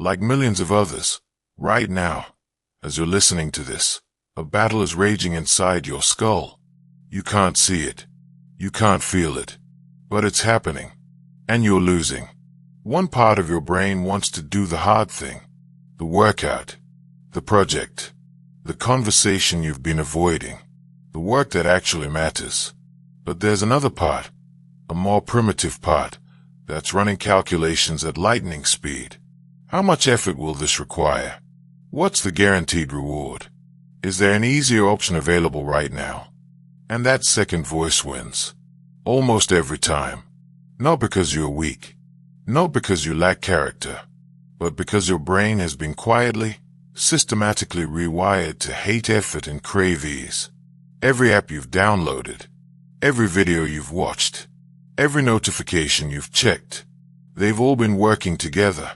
Like millions of others, right now, as you're listening to this, a battle is raging inside your skull. You can't see it. You can't feel it. But it's happening. And you're losing. One part of your brain wants to do the hard thing, the workout, the project, the conversation you've been avoiding, the work that actually matters. But there's another part, a more primitive part, that's running calculations at lightning speed. How much effort will this require? What's the guaranteed reward? Is there an easier option available right now? And that second voice wins. Almost every time. Not because you're weak. Not because you lack character. But because your brain has been quietly, systematically rewired to hate effort and crave ease. Every app you've downloaded. Every video you've watched. Every notification you've checked. They've all been working together,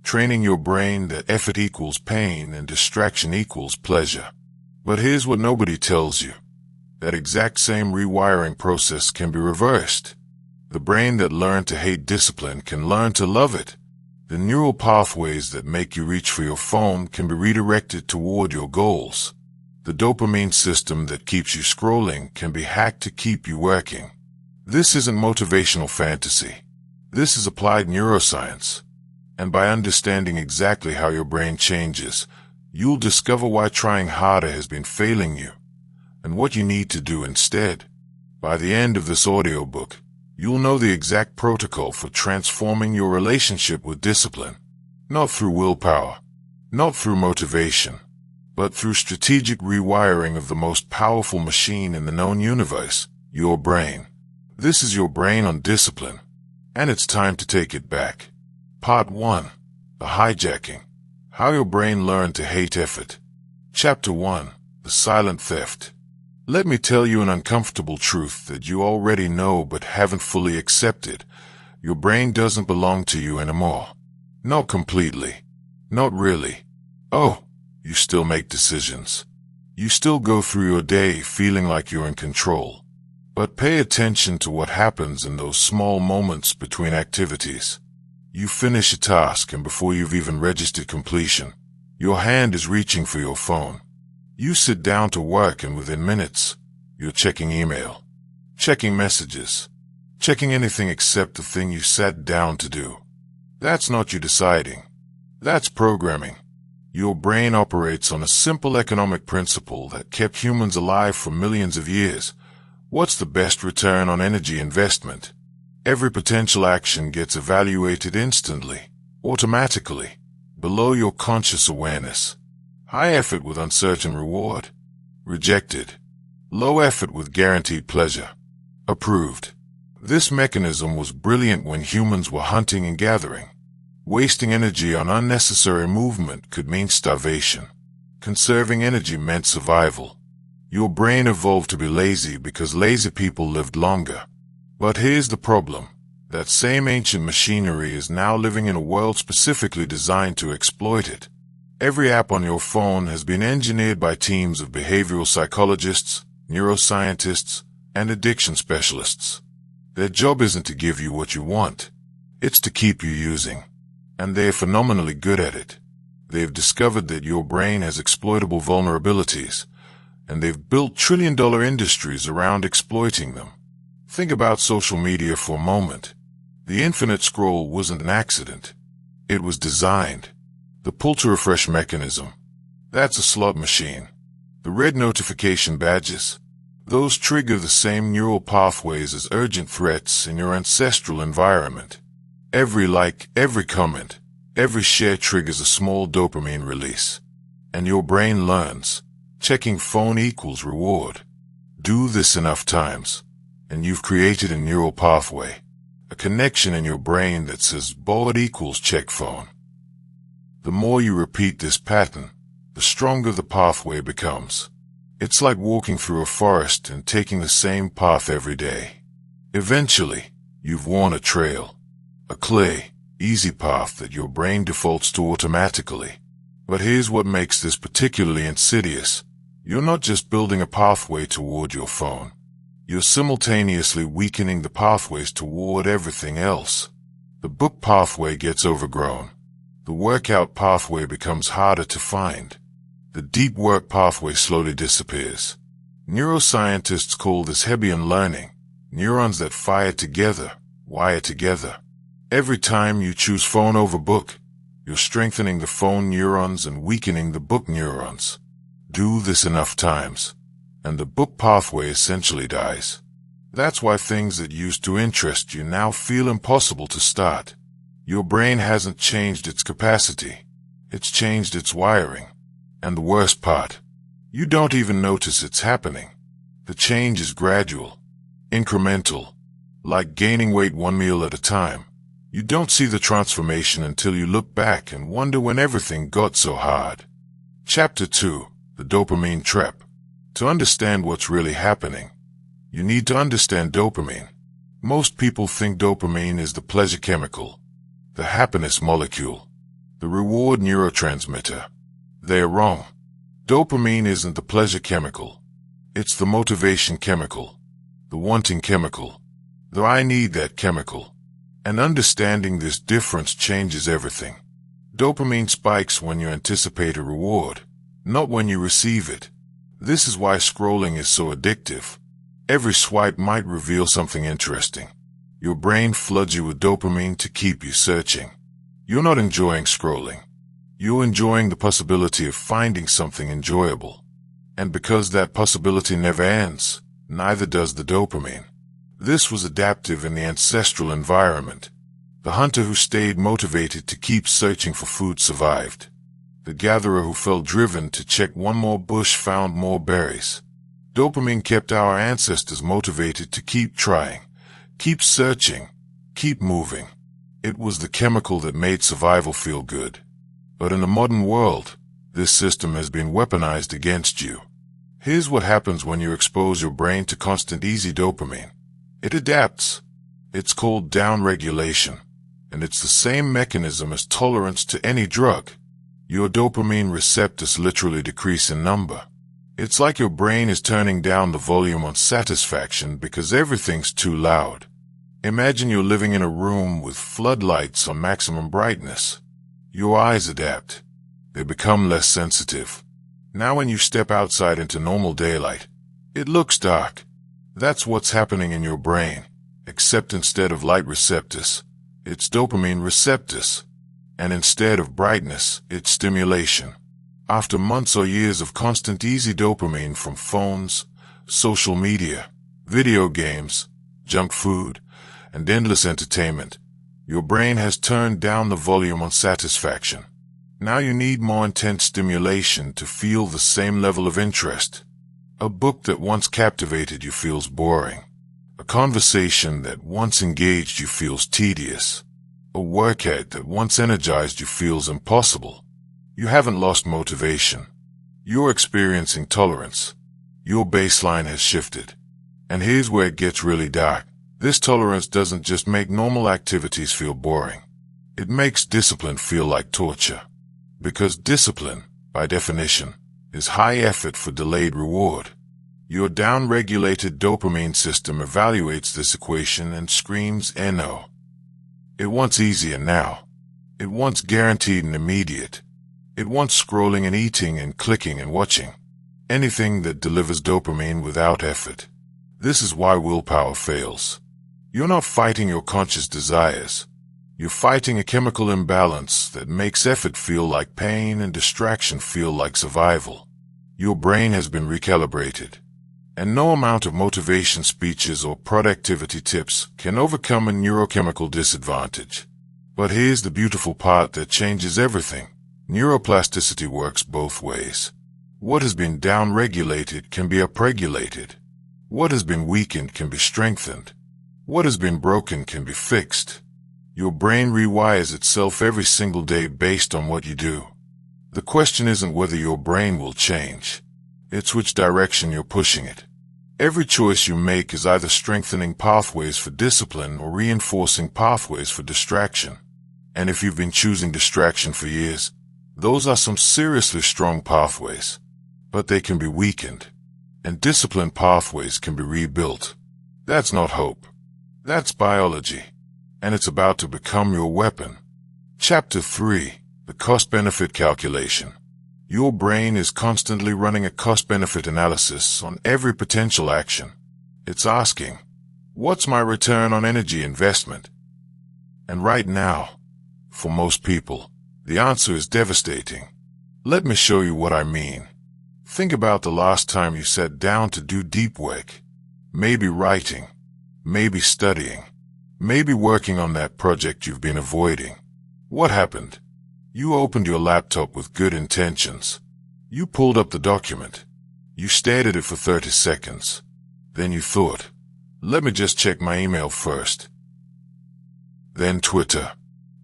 training your brain that effort equals pain and distraction equals pleasure. But here's what nobody tells you. That exact same rewiring process can be reversed. The brain that learned to hate discipline can learn to love it. The neural pathways that make you reach for your phone can be redirected toward your goals. The dopamine system that keeps you scrolling can be hacked to keep you working. This isn't motivational fantasy. This is applied neuroscience. And by understanding exactly how your brain changes, you'll discover why trying harder has been failing you, and what you need to do instead. By the end of this audiobook, you'll know the exact protocol for transforming your relationship with discipline. Not through willpower, not through motivation, but through strategic rewiring of the most powerful machine in the known universe, your brain. This is your brain on discipline, and it's time to take it back. Part 1. The Hijacking. How your brain learned to hate effort. Chapter 1. The Silent Theft. Let me tell you an uncomfortable truth that you already know but haven't fully accepted. Your brain doesn't belong to you anymore. Not completely. Not really. Oh, you still make decisions. You still go through your day feeling like you're in control. But pay attention to what happens in those small moments between activities. You finish a task, and before you've even registered completion, your hand is reaching for your phone. You sit down to work, and within minutes, you're checking email, checking messages, checking anything except the thing you sat down to do. That's not you deciding. That's programming. Your brain operates on a simple economic principle that kept humans alive for millions of years. What's the best return on energy investment? Every potential action gets evaluated instantly, automatically, below your conscious awareness. High effort with uncertain reward. Rejected. Low effort with guaranteed pleasure. Approved. This mechanism was brilliant when humans were hunting and gathering. Wasting energy on unnecessary movement could mean starvation. Conserving energy meant survival. Your brain evolved to be lazy because lazy people lived longer. But here's the problem. That same ancient machinery is now living in a world specifically designed to exploit it. Every app on your phone has been engineered by teams of behavioral psychologists, neuroscientists, and addiction specialists. Their job isn't to give you what you want. It's to keep you using. And they're phenomenally good at it. They've discovered that your brain has exploitable vulnerabilities, and they've built trillion-dollar industries around exploiting them. Think about social media for a moment. The infinite scroll wasn't an accident. It was designed. The pull-to-refresh mechanism. That's a slot machine. The red notification badges. Those trigger the same neural pathways as urgent threats in your ancestral environment. Every like, every comment, every share triggers a small dopamine release. And your brain learns. Checking phone equals reward. Do this enough times, and you've created a neural pathway, a connection in your brain that says bored equals check phone. The more you repeat this pattern, the stronger the pathway becomes. It's like walking through a forest and taking the same path every day. Eventually, you've worn a trail, a clear, easy path that your brain defaults to automatically. But here's what makes this particularly insidious. You're not just building a pathway toward your phone. You're simultaneously weakening the pathways toward everything else. The book pathway gets overgrown. The workout pathway becomes harder to find. The deep work pathway slowly disappears. Neuroscientists call this Hebbian learning, neurons that fire together, wire together. Every time you choose phone over book, you're strengthening the phone neurons and weakening the book neurons. Do this enough times, and the book pathway essentially dies. That's why things that used to interest you now feel impossible to start. Your brain hasn't changed its capacity. It's changed its wiring. And the worst part, you don't even notice it's happening. The change is gradual, incremental, like gaining weight one meal at a time. You don't see the transformation until you look back and wonder when everything got so hard. Chapter 2, The Dopamine Trap. To understand what's really happening, you need to understand dopamine. Most people think dopamine is the pleasure chemical, the happiness molecule, the reward neurotransmitter. They are wrong. Dopamine isn't the pleasure chemical. It's the motivation chemical, the wanting chemical, the I need that chemical. And understanding this difference changes everything. Dopamine spikes when you anticipate a reward, not when you receive it. This is why scrolling is so addictive. Every swipe might reveal something interesting. Your brain floods you with dopamine to keep you searching. You're not enjoying scrolling. You're enjoying the possibility of finding something enjoyable. And because that possibility never ends, neither does the dopamine. This was adaptive in the ancestral environment. The hunter who stayed motivated to keep searching for food survived. The gatherer who felt driven to check one more bush found more berries. Dopamine kept our ancestors motivated to keep trying, keep searching, keep moving. It was the chemical that made survival feel good. But in the modern world, this system has been weaponized against you. Here's what happens when you expose your brain to constant easy dopamine. It adapts. It's called downregulation, and it's the same mechanism as tolerance to any drug. Your dopamine receptors literally decrease in number. It's like your brain is turning down the volume on satisfaction because everything's too loud. Imagine you're living in a room with floodlights on maximum brightness. Your eyes adapt. They become less sensitive. Now when you step outside into normal daylight, it looks dark. That's what's happening in your brain, except instead of light receptors, it's dopamine receptors. And instead of brightness, it's stimulation. After months or years of constant easy dopamine from phones, social media, video games, junk food, and endless entertainment, your brain has turned down the volume on satisfaction. Now you need more intense stimulation to feel the same level of interest. A book that once captivated you feels boring. A conversation that once engaged you feels tedious. A workout that once energized you feels impossible. You haven't lost motivation. You're experiencing tolerance. Your baseline has shifted. And here's where it gets really dark. This tolerance doesn't just make normal activities feel boring. It makes discipline feel like torture. Because discipline, by definition, is high effort for delayed reward. Your down-regulated dopamine system evaluates this equation and screams NO. It wants easier now. It wants guaranteed and immediate. It wants scrolling and eating and clicking and watching. Anything that delivers dopamine without effort. This is why willpower fails. You're not fighting your conscious desires. You're fighting a chemical imbalance that makes effort feel like pain and distraction feel like survival. Your brain has been recalibrated. And no amount of motivation speeches or productivity tips can overcome a neurochemical disadvantage. But here's the beautiful part that changes everything. Neuroplasticity works both ways. What has been downregulated can be upregulated. What has been weakened can be strengthened. What has been broken can be fixed. Your brain rewires itself every single day based on what you do. The question isn't whether your brain will change. It's which direction you're pushing it. Every choice you make is either strengthening pathways for discipline or reinforcing pathways for distraction. And if you've been choosing distraction for years, those are some seriously strong pathways. But they can be weakened. And discipline pathways can be rebuilt. That's not hope. That's biology. And it's about to become your weapon. Chapter 3. The cost-benefit calculation. Your brain is constantly running a cost-benefit analysis on every potential action. It's asking, what's my return on energy investment? And right now, for most people, the answer is devastating. Let me show you what I mean. Think about the last time you sat down to do deep work. Maybe writing, maybe studying, maybe working on that project you've been avoiding. What happened? You opened your laptop with good intentions. You pulled up the document. You stared at it for 30 seconds. Then you thought, let me just check my email first. Then Twitter.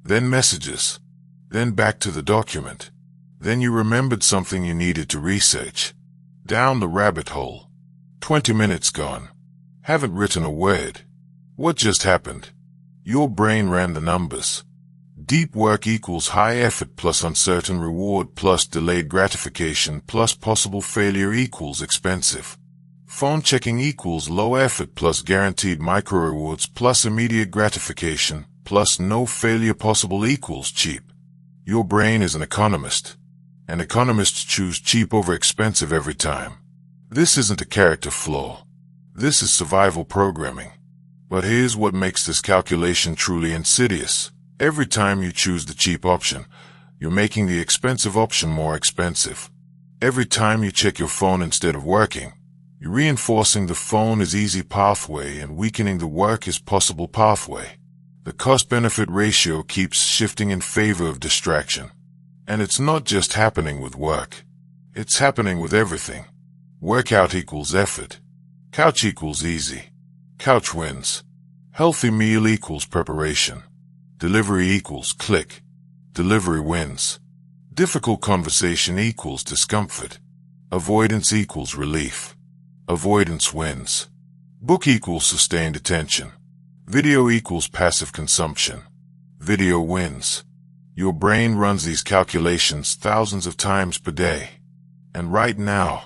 Then messages. Then back to the document. Then you remembered something you needed to research. Down the rabbit hole. 20 minutes gone. Haven't written a word. What just happened? Your brain ran the numbers. Deep work equals high effort plus uncertain reward plus delayed gratification plus possible failure equals expensive. Phone checking equals low effort plus guaranteed micro rewards plus immediate gratification plus no failure possible equals cheap. Your brain is an economist. And economists choose cheap over expensive every time. This isn't a character flaw. This is survival programming. But here's what makes this calculation truly insidious. Every time you choose the cheap option, you're making the expensive option more expensive. Every time you check your phone instead of working, you're reinforcing the phone is easy pathway and weakening the work is possible pathway. The cost-benefit ratio keeps shifting in favor of distraction. And it's not just happening with work. It's happening with everything. Workout equals effort. Couch equals easy. Couch wins. Healthy meal equals preparation. Delivery equals click. Delivery wins. Difficult conversation equals discomfort. Avoidance equals relief. Avoidance wins. Book equals sustained attention. Video equals passive consumption. Video wins. Your brain runs these calculations thousands of times per day. And right now,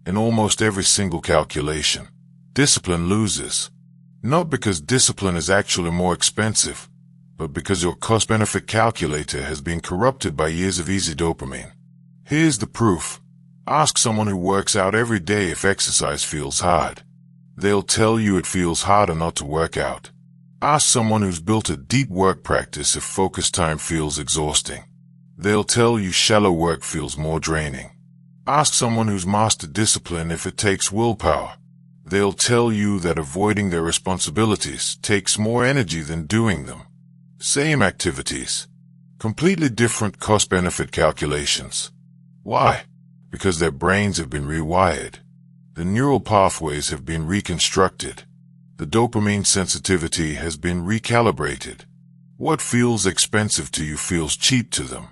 in almost every single calculation, discipline loses. Not because discipline is actually more expensive, but because your cost-benefit calculator has been corrupted by years of easy dopamine. Here's the proof. Ask someone who works out every day if exercise feels hard. They'll tell you it feels harder not to work out. Ask someone who's built a deep work practice if focus time feels exhausting. They'll tell you shallow work feels more draining. Ask someone who's mastered discipline if it takes willpower. They'll tell you that avoiding their responsibilities takes more energy than doing them. Same activities. Completely different cost-benefit calculations. Why? Because their brains have been rewired. The neural pathways have been reconstructed. The dopamine sensitivity has been recalibrated. What feels expensive to you feels cheap to them.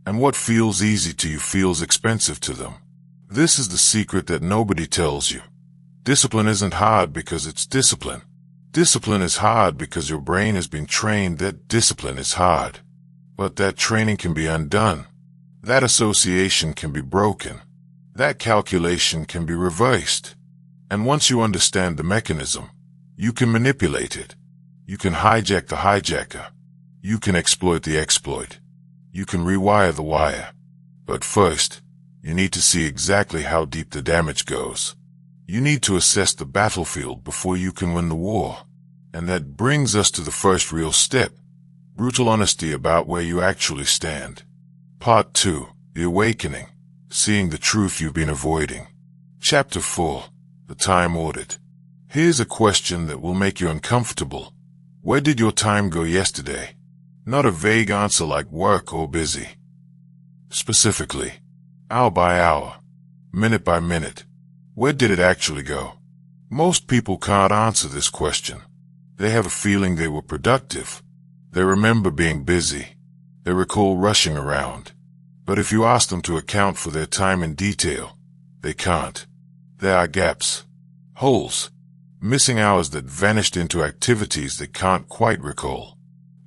And what feels easy to you feels expensive to them. This is the secret that nobody tells you. Discipline isn't hard because it's discipline. Discipline is hard because your brain has been trained that discipline is hard. But that training can be undone. That association can be broken. That calculation can be reversed. And once you understand the mechanism, you can manipulate it. You can hijack the hijacker. You can exploit the exploit. You can rewire the wire. But first, you need to see exactly how deep the damage goes. You need to assess the battlefield before you can win the war. And that brings us to the first real step. Brutal honesty about where you actually stand. Part 2. The Awakening. Seeing the truth you've been avoiding. Chapter 4. The Time Audit. Here's a question that will make you uncomfortable. Where did your time go yesterday? Not a vague answer like work or busy. Specifically, hour by hour, minute by minute. Where did it actually go? Most people can't answer this question. They have a feeling they were productive. They remember being busy. They recall rushing around. But if you ask them to account for their time in detail, they can't. There are gaps, holes, missing hours that vanished into activities they can't quite recall.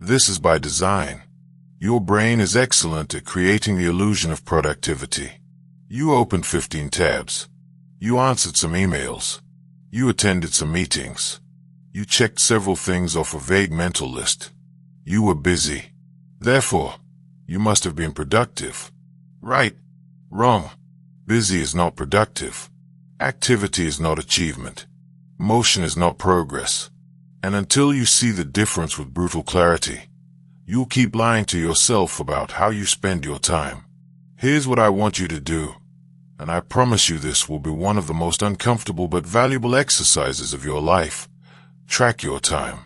This is by design. Your brain is excellent at creating the illusion of productivity. You opened 15 tabs. You answered some emails. You attended some meetings. You checked several things off a vague mental list. You were busy. Therefore, You must have been productive. Right. Wrong. Busy is not productive. Activity is not achievement. Motion is not progress. And until you see the difference with brutal clarity, you'll keep lying to yourself about how you spend your time. Here's what I want you to do, and I promise you this will be one of the most uncomfortable but valuable exercises of your life. Track your time.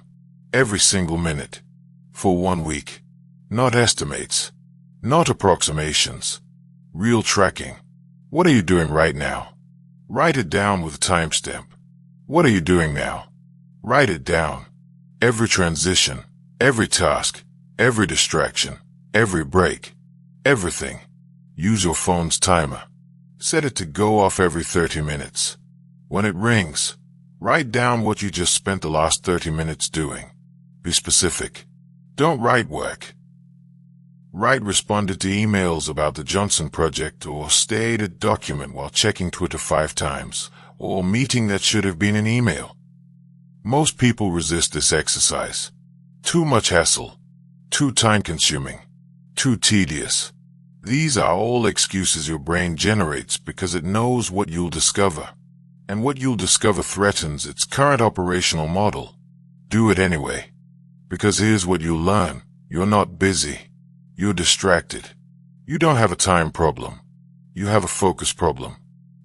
Every single minute. For 1 week. Not estimates. Not approximations. Real tracking. What are you doing right now? Write it down with a timestamp. What are you doing now? Write it down. Every transition, every task, every distraction, every break, everything. Use your phone's timer. Set it to go off every 30 minutes. When it rings, write down what you just spent the last 30 minutes doing. Be specific. Don't write work. Write responded to emails about the Johnson project, or stayed a document while checking Twitter 5 times, or meeting that should have been an email. Most people resist this exercise. Too much hassle. Too time-consuming. Too tedious. These are all excuses your brain generates because it knows what you'll discover. And what you'll discover threatens its current operational model. Do it anyway. Because here's what you'll learn. You're not busy. You're distracted. You don't have a time problem. You have a focus problem.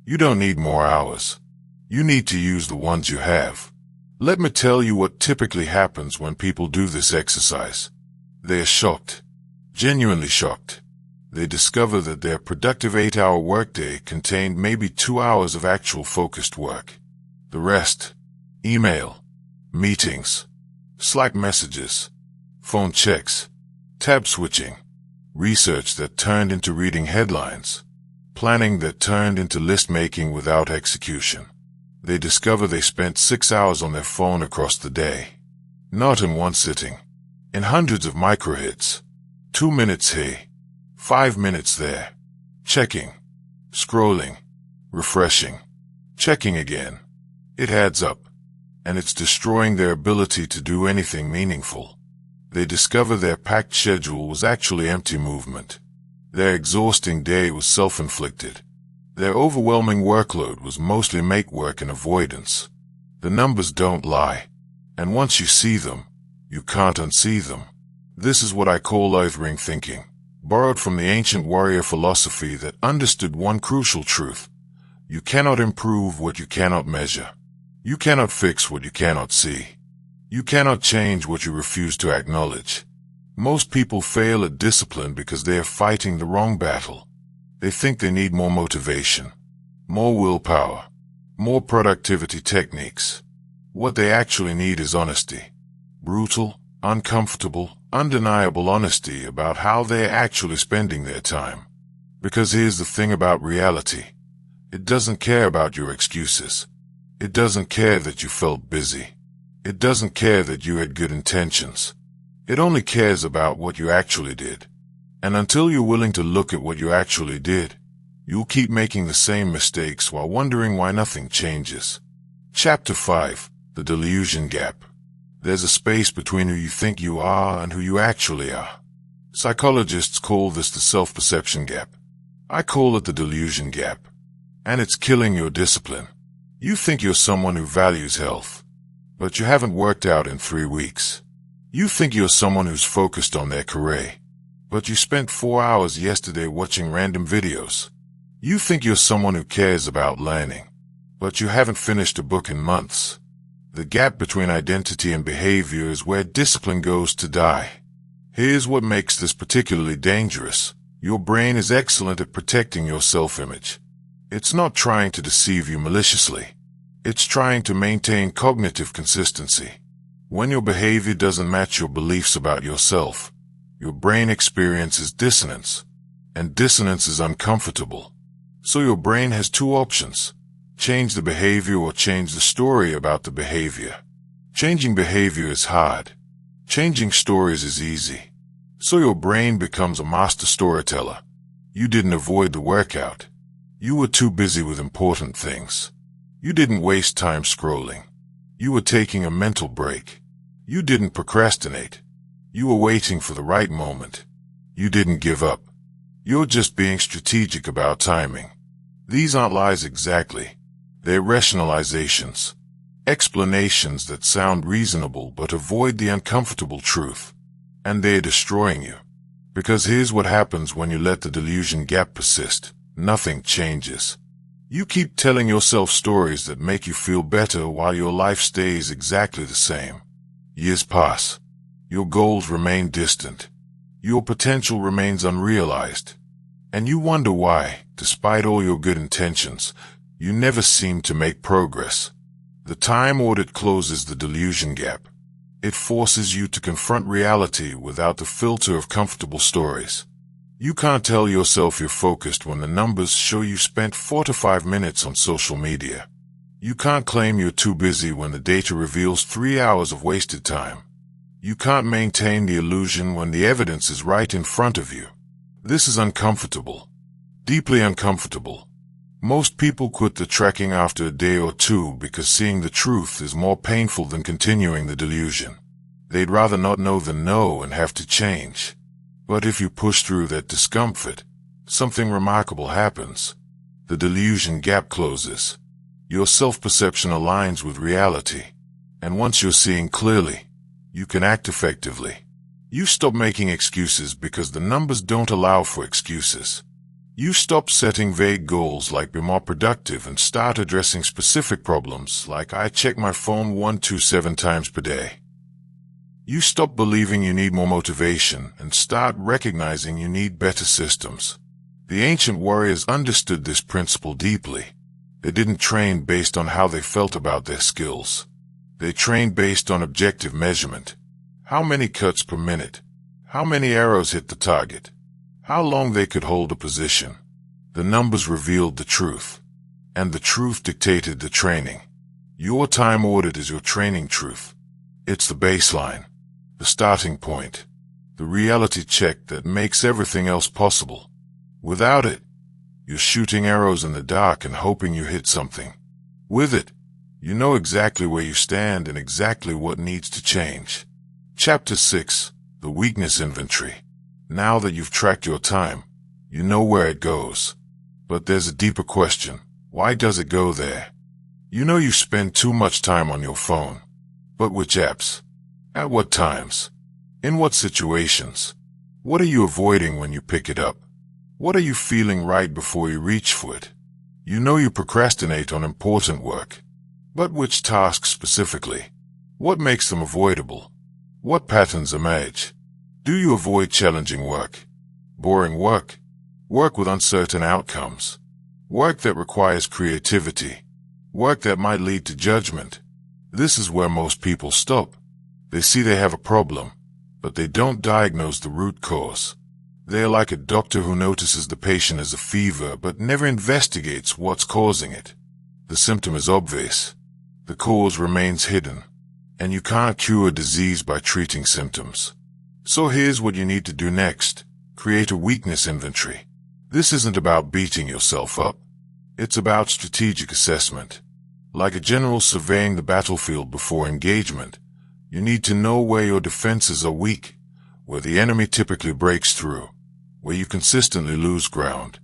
You don't need more hours. You need to use the ones you have. Let me tell you what typically happens when people do this exercise. They are shocked. Genuinely shocked. They discover that their productive 8-hour workday contained maybe 2 hours of actual focused work. The rest, email, meetings, Slack messages, phone checks, tab switching, research that turned into reading headlines, planning that turned into list making without execution. They discover they spent 6 hours on their phone across the day. Not in one sitting. In hundreds of micro-hits. 2 minutes here. 5 minutes there. Checking. Scrolling. Refreshing. Checking again. It adds up. And it's destroying their ability to do anything meaningful. They discover their packed schedule was actually empty movement. Their exhausting day was self-inflicted. Their overwhelming workload was mostly make-work and avoidance. The numbers don't lie. And once you see them, you can't unsee them. This is what I call earth-ring thinking, borrowed from the ancient warrior philosophy that understood one crucial truth. You cannot improve what you cannot measure. You cannot fix what you cannot see. You cannot change what you refuse to acknowledge. Most people fail at discipline because they are fighting the wrong battle. They think they need more motivation, more willpower, more productivity techniques. What they actually need is honesty. Brutal, uncomfortable, undeniable honesty about how they're actually spending their time. Because here's the thing about reality. It doesn't care about your excuses. It doesn't care that you felt busy. It doesn't care that you had good intentions. It only cares about what you actually did. And until you're willing to look at what you actually did, you'll keep making the same mistakes while wondering why nothing changes. Chapter 5. The Delusion Gap. There's a space between who you think you are and who you actually are. Psychologists call this the self-perception gap. I call it the delusion gap. And it's killing your discipline. You think you're someone who values health, but you haven't worked out in 3 weeks. You think you're someone who's focused on their career, but you spent 4 hours yesterday watching random videos. You think you're someone who cares about learning, but you haven't finished a book in months. The gap between identity and behavior is where discipline goes to die. Here's what makes this particularly dangerous. Your brain is excellent at protecting your self-image. It's not trying to deceive you maliciously. It's trying to maintain cognitive consistency. When your behavior doesn't match your beliefs about yourself, your brain experiences dissonance, and dissonance is uncomfortable. So your brain has 2 options: change the behavior or change the story about the behavior. Changing behavior is hard. Changing stories is easy. So your brain becomes a master storyteller. You didn't avoid the workout. You were too busy with important things. You didn't waste time scrolling. You were taking a mental break. You didn't procrastinate. You were waiting for the right moment. You didn't give up. You're just being strategic about timing. These aren't lies exactly. They're rationalizations. Explanations that sound reasonable but avoid the uncomfortable truth. And they're destroying you. Because here's what happens when you let the delusion gap persist. Nothing changes. You keep telling yourself stories that make you feel better while your life stays exactly the same. Years pass. Your goals remain distant. Your potential remains unrealized. And you wonder why, despite all your good intentions, you never seem to make progress. The time audit closes the delusion gap. It forces you to confront reality without the filter of comfortable stories. You can't tell yourself you're focused when the numbers show you spent 4 to 5 minutes on social media. You can't claim you're too busy when the data reveals 3 hours of wasted time. You can't maintain the illusion when the evidence is right in front of you. This is uncomfortable. Deeply uncomfortable. Most people quit the tracking after a day or two because seeing the truth is more painful than continuing the delusion. They'd rather not know than know and have to change. But if you push through that discomfort, something remarkable happens. The delusion gap closes. Your self-perception aligns with reality. And once you're seeing clearly, you can act effectively. You stop making excuses because the numbers don't allow for excuses. You stop setting vague goals like be more productive and start addressing specific problems like I check my phone 1 to 7 times per day. You stop believing you need more motivation and start recognizing you need better systems. The ancient warriors understood this principle deeply. They didn't train based on how they felt about their skills. They trained based on objective measurement. How many cuts per minute? How many arrows hit the target? How long they could hold a position? The numbers revealed the truth. And the truth dictated the training. Your time audit is your training truth. It's the baseline, the starting point, the reality check that makes everything else possible. Without it, you're shooting arrows in the dark and hoping you hit something. With it, you know exactly where you stand and exactly what needs to change. Chapter 6, The Weakness Inventory. Now that you've tracked your time, you know where it goes. But there's a deeper question. Why does it go there? You know you spend too much time on your phone. But which apps? At what times? In what situations? What are you avoiding when you pick it up? What are you feeling right before you reach for it? You know you procrastinate on important work. But which tasks specifically? What makes them avoidable? What patterns emerge? Do you avoid challenging work? Boring work? Work with uncertain outcomes? Work that requires creativity? Work that might lead to judgment? This is where most people stop. They see they have a problem, but they don't diagnose the root cause. They are like a doctor who notices the patient has a fever but never investigates what's causing it. The symptom is obvious. The cause remains hidden. And you can't cure a disease by treating symptoms. So here's what you need to do next. Create a weakness inventory. This isn't about beating yourself up. It's about strategic assessment. Like a general surveying the battlefield before engagement, you need to know where your defenses are weak, where the enemy typically breaks through, where you consistently lose ground.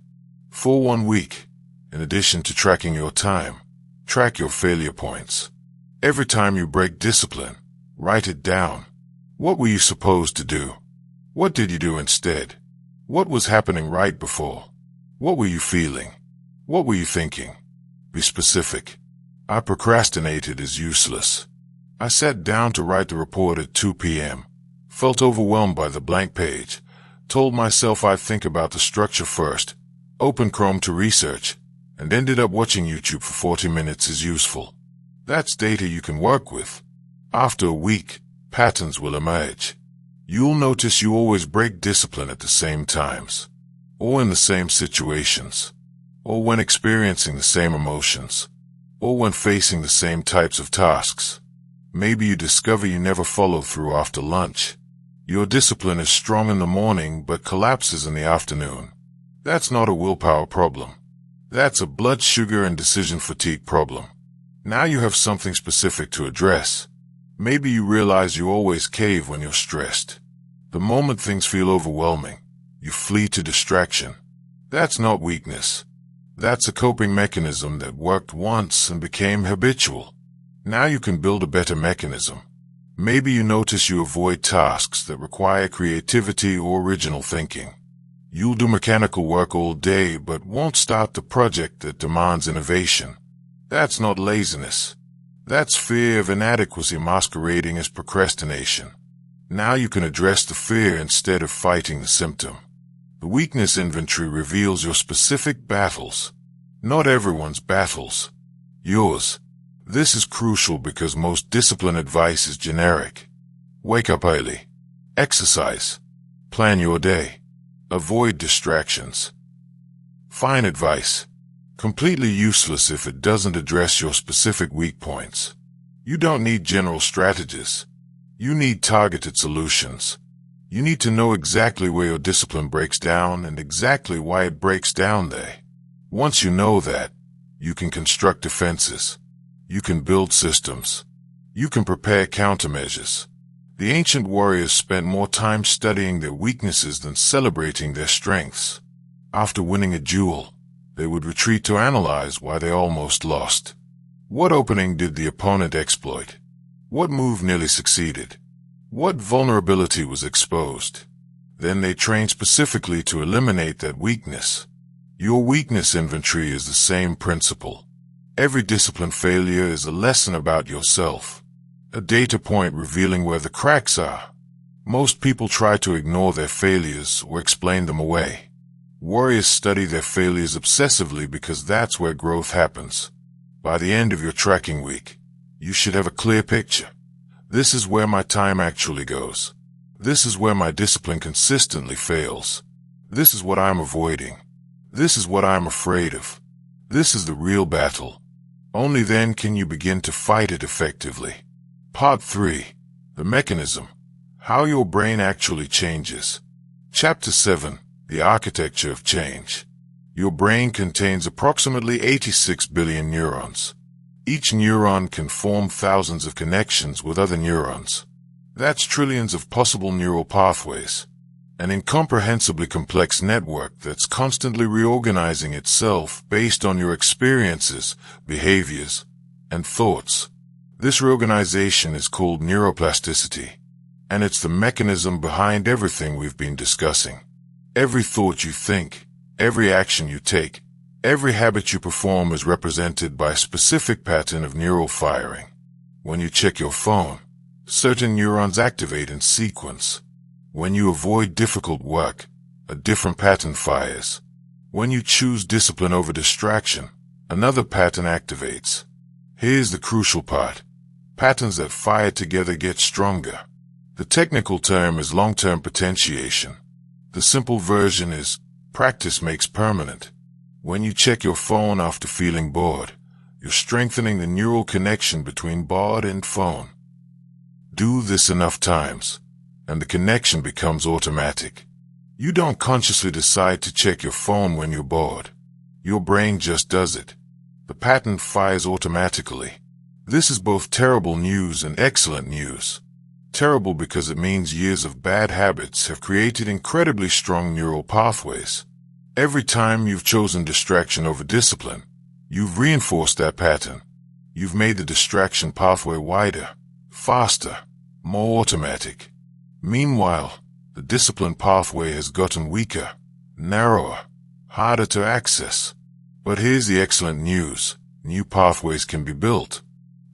For 1 week, in addition to tracking your time, track your failure points. Every time you break discipline, write it down. What were you supposed to do? What did you do instead? What was happening right before? What were you feeling? What were you thinking? Be specific. I procrastinated is useless. I sat down to write the report at 2 p.m., felt overwhelmed by the blank page, told myself I'd think about the structure first, opened Chrome to research, and ended up watching YouTube for 40 minutes is useful. That's data you can work with. After a week, patterns will emerge. You'll notice you always break discipline at the same times, or in the same situations, or when experiencing the same emotions, or when facing the same types of tasks. Maybe you discover you never follow through after lunch. Your discipline is strong in the morning but collapses in the afternoon. That's not a willpower problem. That's a blood sugar and decision fatigue problem. Now you have something specific to address. Maybe you realize you always cave when you're stressed. The moment things feel overwhelming, You flee to distraction. That's not weakness. That's a coping mechanism that worked once and became habitual. Now you can build a better mechanism. Maybe you notice you avoid tasks that require creativity or original thinking. You'll do mechanical work all day but won't start the project that demands innovation. That's not laziness. That's fear of inadequacy masquerading as procrastination. Now you can address the fear instead of fighting the symptom. The weakness inventory reveals your specific battles. Not everyone's battles. Yours. This is crucial because most discipline advice is generic. Wake up early. Exercise. Plan your day. Avoid distractions. Fine advice. Completely useless if it doesn't address your specific weak points. You don't need general strategies. You need targeted solutions. You need to know exactly where your discipline breaks down and exactly why it breaks down there. Once you know that, you can construct defenses. You can build systems. You can prepare countermeasures. The ancient warriors spent more time studying their weaknesses than celebrating their strengths. After winning a duel, they would retreat to analyze why they almost lost. What opening did the opponent exploit? What move nearly succeeded? What vulnerability was exposed? Then they trained specifically to eliminate that weakness. Your weakness inventory is the same principle. Every discipline failure is a lesson about yourself, a data point revealing where the cracks are. Most people try to ignore their failures or explain them away. Warriors study their failures obsessively because that's where growth happens. By the end of your tracking week, you should have a clear picture. This is where my time actually goes. This is where my discipline consistently fails. This is what I'm avoiding. This is what I'm afraid of. This is the real battle. Only then can you begin to fight it effectively. Part 3. The mechanism. How your brain actually changes. Chapter 7. The architecture of change. Your brain contains approximately 86 billion neurons. Each neuron can form thousands of connections with other neurons. That's trillions of possible neural pathways. An incomprehensibly complex network that's constantly reorganizing itself based on your experiences, behaviors, and thoughts. This reorganization is called neuroplasticity, and it's the mechanism behind everything we've been discussing. Every thought you think, every action you take, every habit you perform is represented by a specific pattern of neural firing. When you check your phone, certain neurons activate in sequence. When you avoid difficult work, a different pattern fires. When you choose discipline over distraction, another pattern activates. Here's the crucial part. Patterns that fire together get stronger. The technical term is long-term potentiation. The simple version is practice makes permanent. When you check your phone after feeling bored, you're strengthening the neural connection between board and phone. Do this enough times, and the connection becomes automatic. You don't consciously decide to check your phone when you're bored. Your brain just does it. The pattern fires automatically. This is both terrible news and excellent news. Terrible because it means years of bad habits have created incredibly strong neural pathways. Every time you've chosen distraction over discipline, you've reinforced that pattern. You've made the distraction pathway wider, faster, more automatic. Meanwhile, the discipline pathway has gotten weaker, narrower, harder to access. But here's the excellent news. New pathways can be built.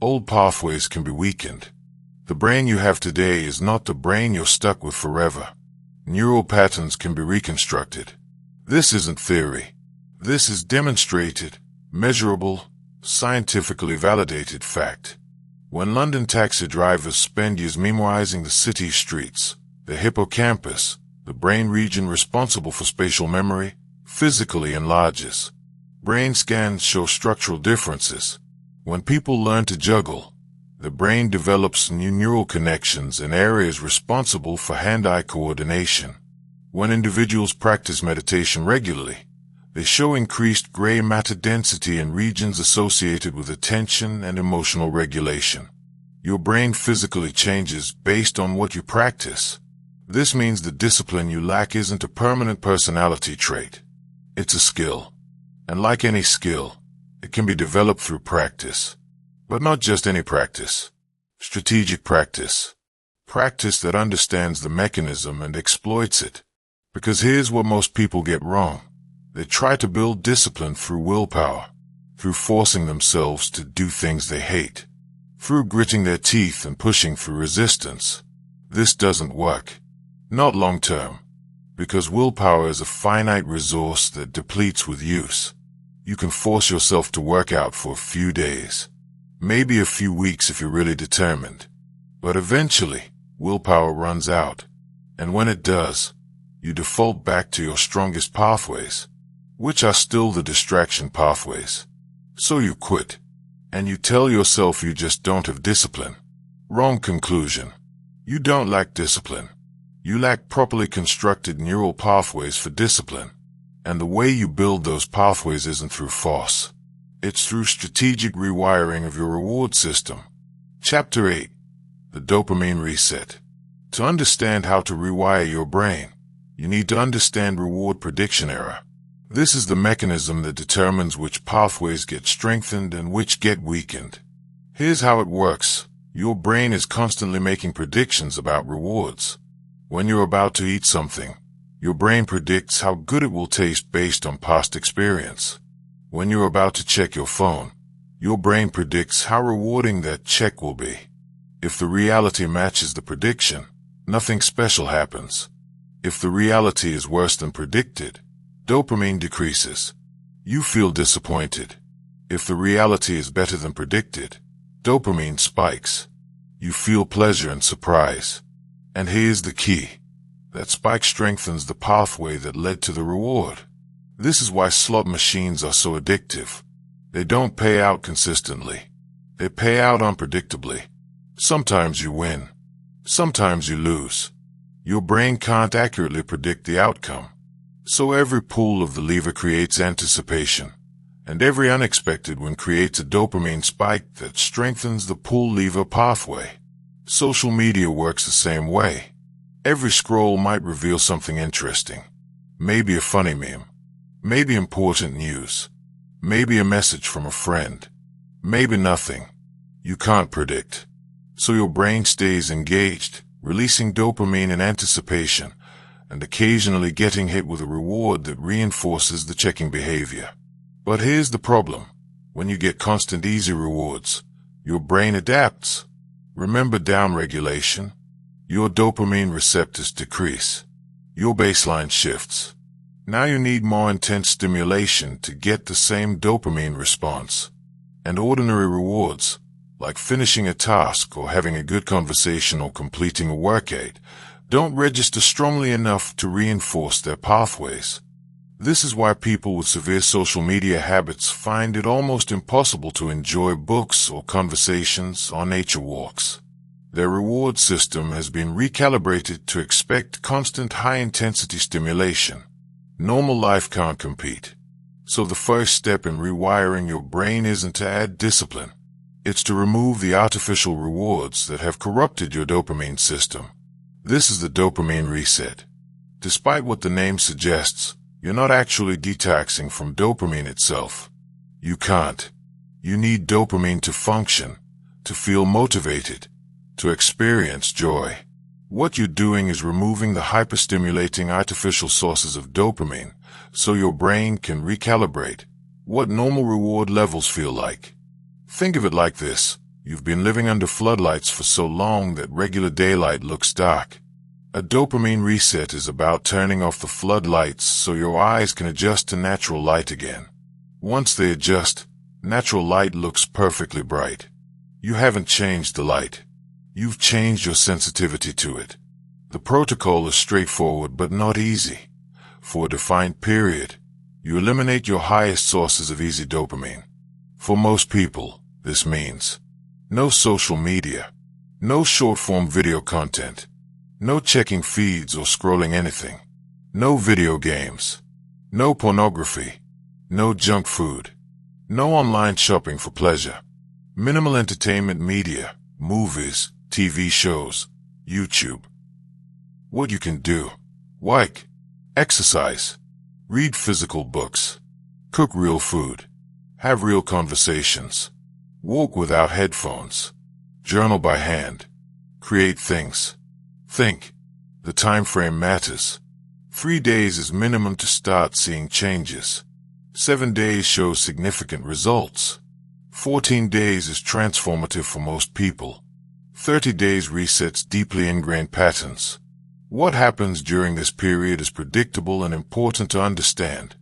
Old pathways can be weakened. The brain you have today is not the brain you're stuck with forever. Neural patterns can be reconstructed. This isn't theory. This is demonstrated, measurable, scientifically validated fact. When London taxi drivers spend years memorizing the city's streets, the hippocampus, the brain region responsible for spatial memory, physically enlarges. Brain scans show structural differences. When people learn to juggle, the brain develops new neural connections in areas responsible for hand-eye coordination. When individuals practice meditation regularly, they show increased gray matter density in regions associated with attention and emotional regulation. Your brain physically changes based on what you practice. This means the discipline you lack isn't a permanent personality trait. It's a skill. And like any skill, it can be developed through practice. But not just any practice. Strategic practice. Practice that understands the mechanism and exploits it. Because here's what most people get wrong. They try to build discipline through willpower, through forcing themselves to do things they hate, through gritting their teeth and pushing through resistance. This doesn't work. Not long term. Because willpower is a finite resource that depletes with use. You can force yourself to work out for a few days. Maybe a few weeks if you're really determined. But eventually, willpower runs out. And when it does, you default back to your strongest pathways, which are still the distraction pathways. So you quit. And you tell yourself you just don't have discipline. Wrong conclusion. You don't lack discipline. You lack properly constructed neural pathways for discipline. And the way you build those pathways isn't through force. It's through strategic rewiring of your reward system. Chapter 8. The Dopamine Reset. To understand how to rewire your brain, you need to understand reward prediction error. This is the mechanism that determines which pathways get strengthened and which get weakened. Here's how it works. Your brain is constantly making predictions about rewards. When you're about to eat something, your brain predicts how good it will taste based on past experience. When you're about to check your phone, your brain predicts how rewarding that check will be. If the reality matches the prediction, nothing special happens. If the reality is worse than predicted, dopamine decreases. You feel disappointed. If the reality is better than predicted, dopamine spikes. You feel pleasure and surprise. And here's the key. That spike strengthens the pathway that led to the reward. This is why slot machines are so addictive. They don't pay out consistently. They pay out unpredictably. Sometimes you win. Sometimes you lose. Your brain can't accurately predict the outcome. So every pull of the lever creates anticipation. And every unexpected one creates a dopamine spike that strengthens the pull lever pathway. Social media works the same way. Every scroll might reveal something interesting. Maybe a funny meme. Maybe important news. Maybe a message from a friend. Maybe nothing. You can't predict. So your brain stays engaged, releasing dopamine in anticipation, and occasionally getting hit with a reward that reinforces the checking behavior. But here's the problem. When you get constant easy rewards, your brain adapts. Remember downregulation? Your dopamine receptors decrease. Your baseline shifts. Now you need more intense stimulation to get the same dopamine response. And ordinary rewards, like finishing a task or having a good conversation or completing a workout, don't register strongly enough to reinforce their pathways. This is why people with severe social media habits find it almost impossible to enjoy books or conversations or nature walks. Their reward system has been recalibrated to expect constant high-intensity stimulation. Normal life can't compete. So the first step in rewiring your brain isn't to add discipline. It's to remove the artificial rewards that have corrupted your dopamine system. This is the dopamine reset. Despite what the name suggests, you're not actually detoxing from dopamine itself. You can't. You need dopamine to function, to feel motivated, to experience joy. What you're doing is removing the hyperstimulating artificial sources of dopamine so your brain can recalibrate what normal reward levels feel like. Think of it like this. You've been living under floodlights for so long that regular daylight looks dark. A dopamine reset is about turning off the floodlights so your eyes can adjust to natural light again. Once they adjust, natural light looks perfectly bright. You haven't changed the light. You've changed your sensitivity to it. The protocol is straightforward but not easy. For a defined period, you eliminate your highest sources of easy dopamine. For most people, this means no social media, no short-form video content, no checking feeds or scrolling anything, no video games, no pornography, no junk food, no online shopping for pleasure, minimal entertainment media, movies, TV shows, YouTube. what you can do: work, exercise, read physical books, cook real food, have real conversations, walk without headphones, journal by hand, create things, think. The time frame matters. 3 days is minimum to start seeing changes. 7 days shows significant results. 14 days is transformative for most people. 30 days resets deeply ingrained patterns. What happens during this period is predictable and important to understand.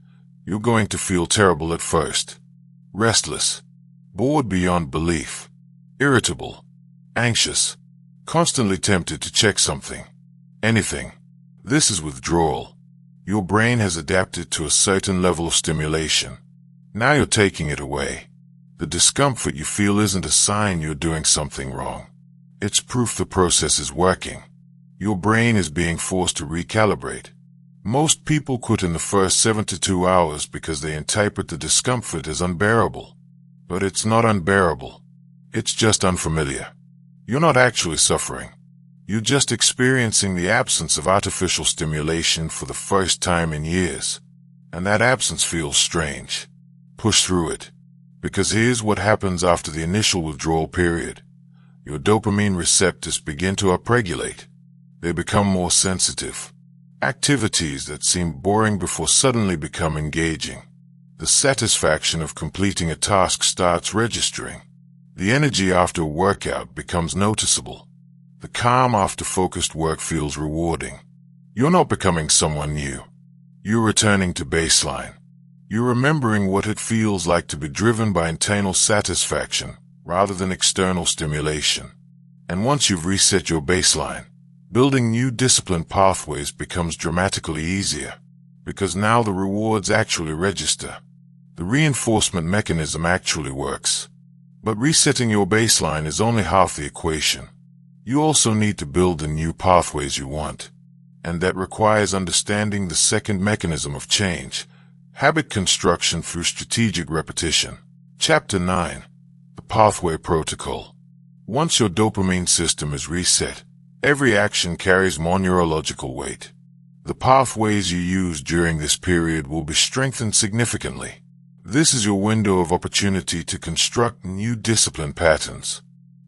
You're going to feel terrible at first. Restless, bored beyond belief, irritable, anxious, constantly tempted to check something, anything. This is withdrawal. Your brain has adapted to a certain level of stimulation. Now you're taking it away. The discomfort you feel isn't a sign you're doing something wrong. It's proof the process is working. Your brain is being forced to recalibrate. Most people quit in the first 72 hours because they interpret the discomfort as unbearable. But it's not unbearable. It's just unfamiliar. You're not actually suffering. You're just experiencing the absence of artificial stimulation for the first time in years. And that absence feels strange. Push through it. Because here's what happens after the initial withdrawal period. Your dopamine receptors begin to upregulate. They become more sensitive. Activities that seem boring before suddenly become engaging. The satisfaction of completing a task starts registering. The energy after a workout becomes noticeable. The calm after focused work feels rewarding. You're not becoming someone new. You're returning to baseline. You're remembering what it feels like to be driven by internal satisfaction rather than external stimulation. And once you've reset your baseline, building new discipline pathways becomes dramatically easier, because now the rewards actually register. The reinforcement mechanism actually works. But resetting your baseline is only half the equation. You also need to build the new pathways you want. And that requires understanding the second mechanism of change: habit construction through strategic repetition. Chapter 9. The Pathway Protocol. Once your dopamine system is reset, every action carries more neurological weight. The pathways you use during this period will be strengthened significantly. This is your window of opportunity to construct new discipline patterns.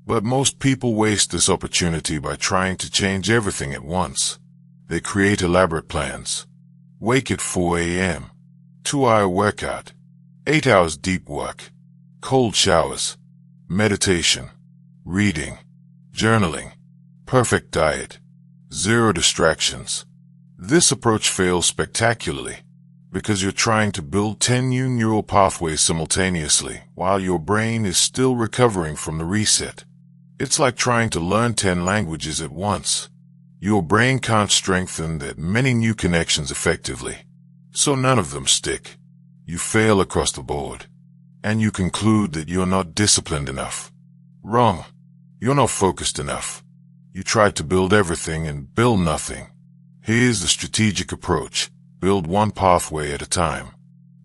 But most people waste this opportunity by trying to change everything at once. They create elaborate plans. Wake at 4 a.m. 2-hour workout. 8 hours deep work. Cold showers. Meditation. Reading. Journaling. Perfect diet. 0 distractions. This approach fails spectacularly because you're trying to build 10 new neural pathways simultaneously while your brain is still recovering from the reset. It's like trying to learn 10 languages at once. Your brain can't strengthen that many new connections effectively, so none of them stick. You fail across the board, and you conclude that you're not disciplined enough. Wrong. You're not focused enough. You tried to build everything and build nothing. Here's the strategic approach. Build one pathway at a time.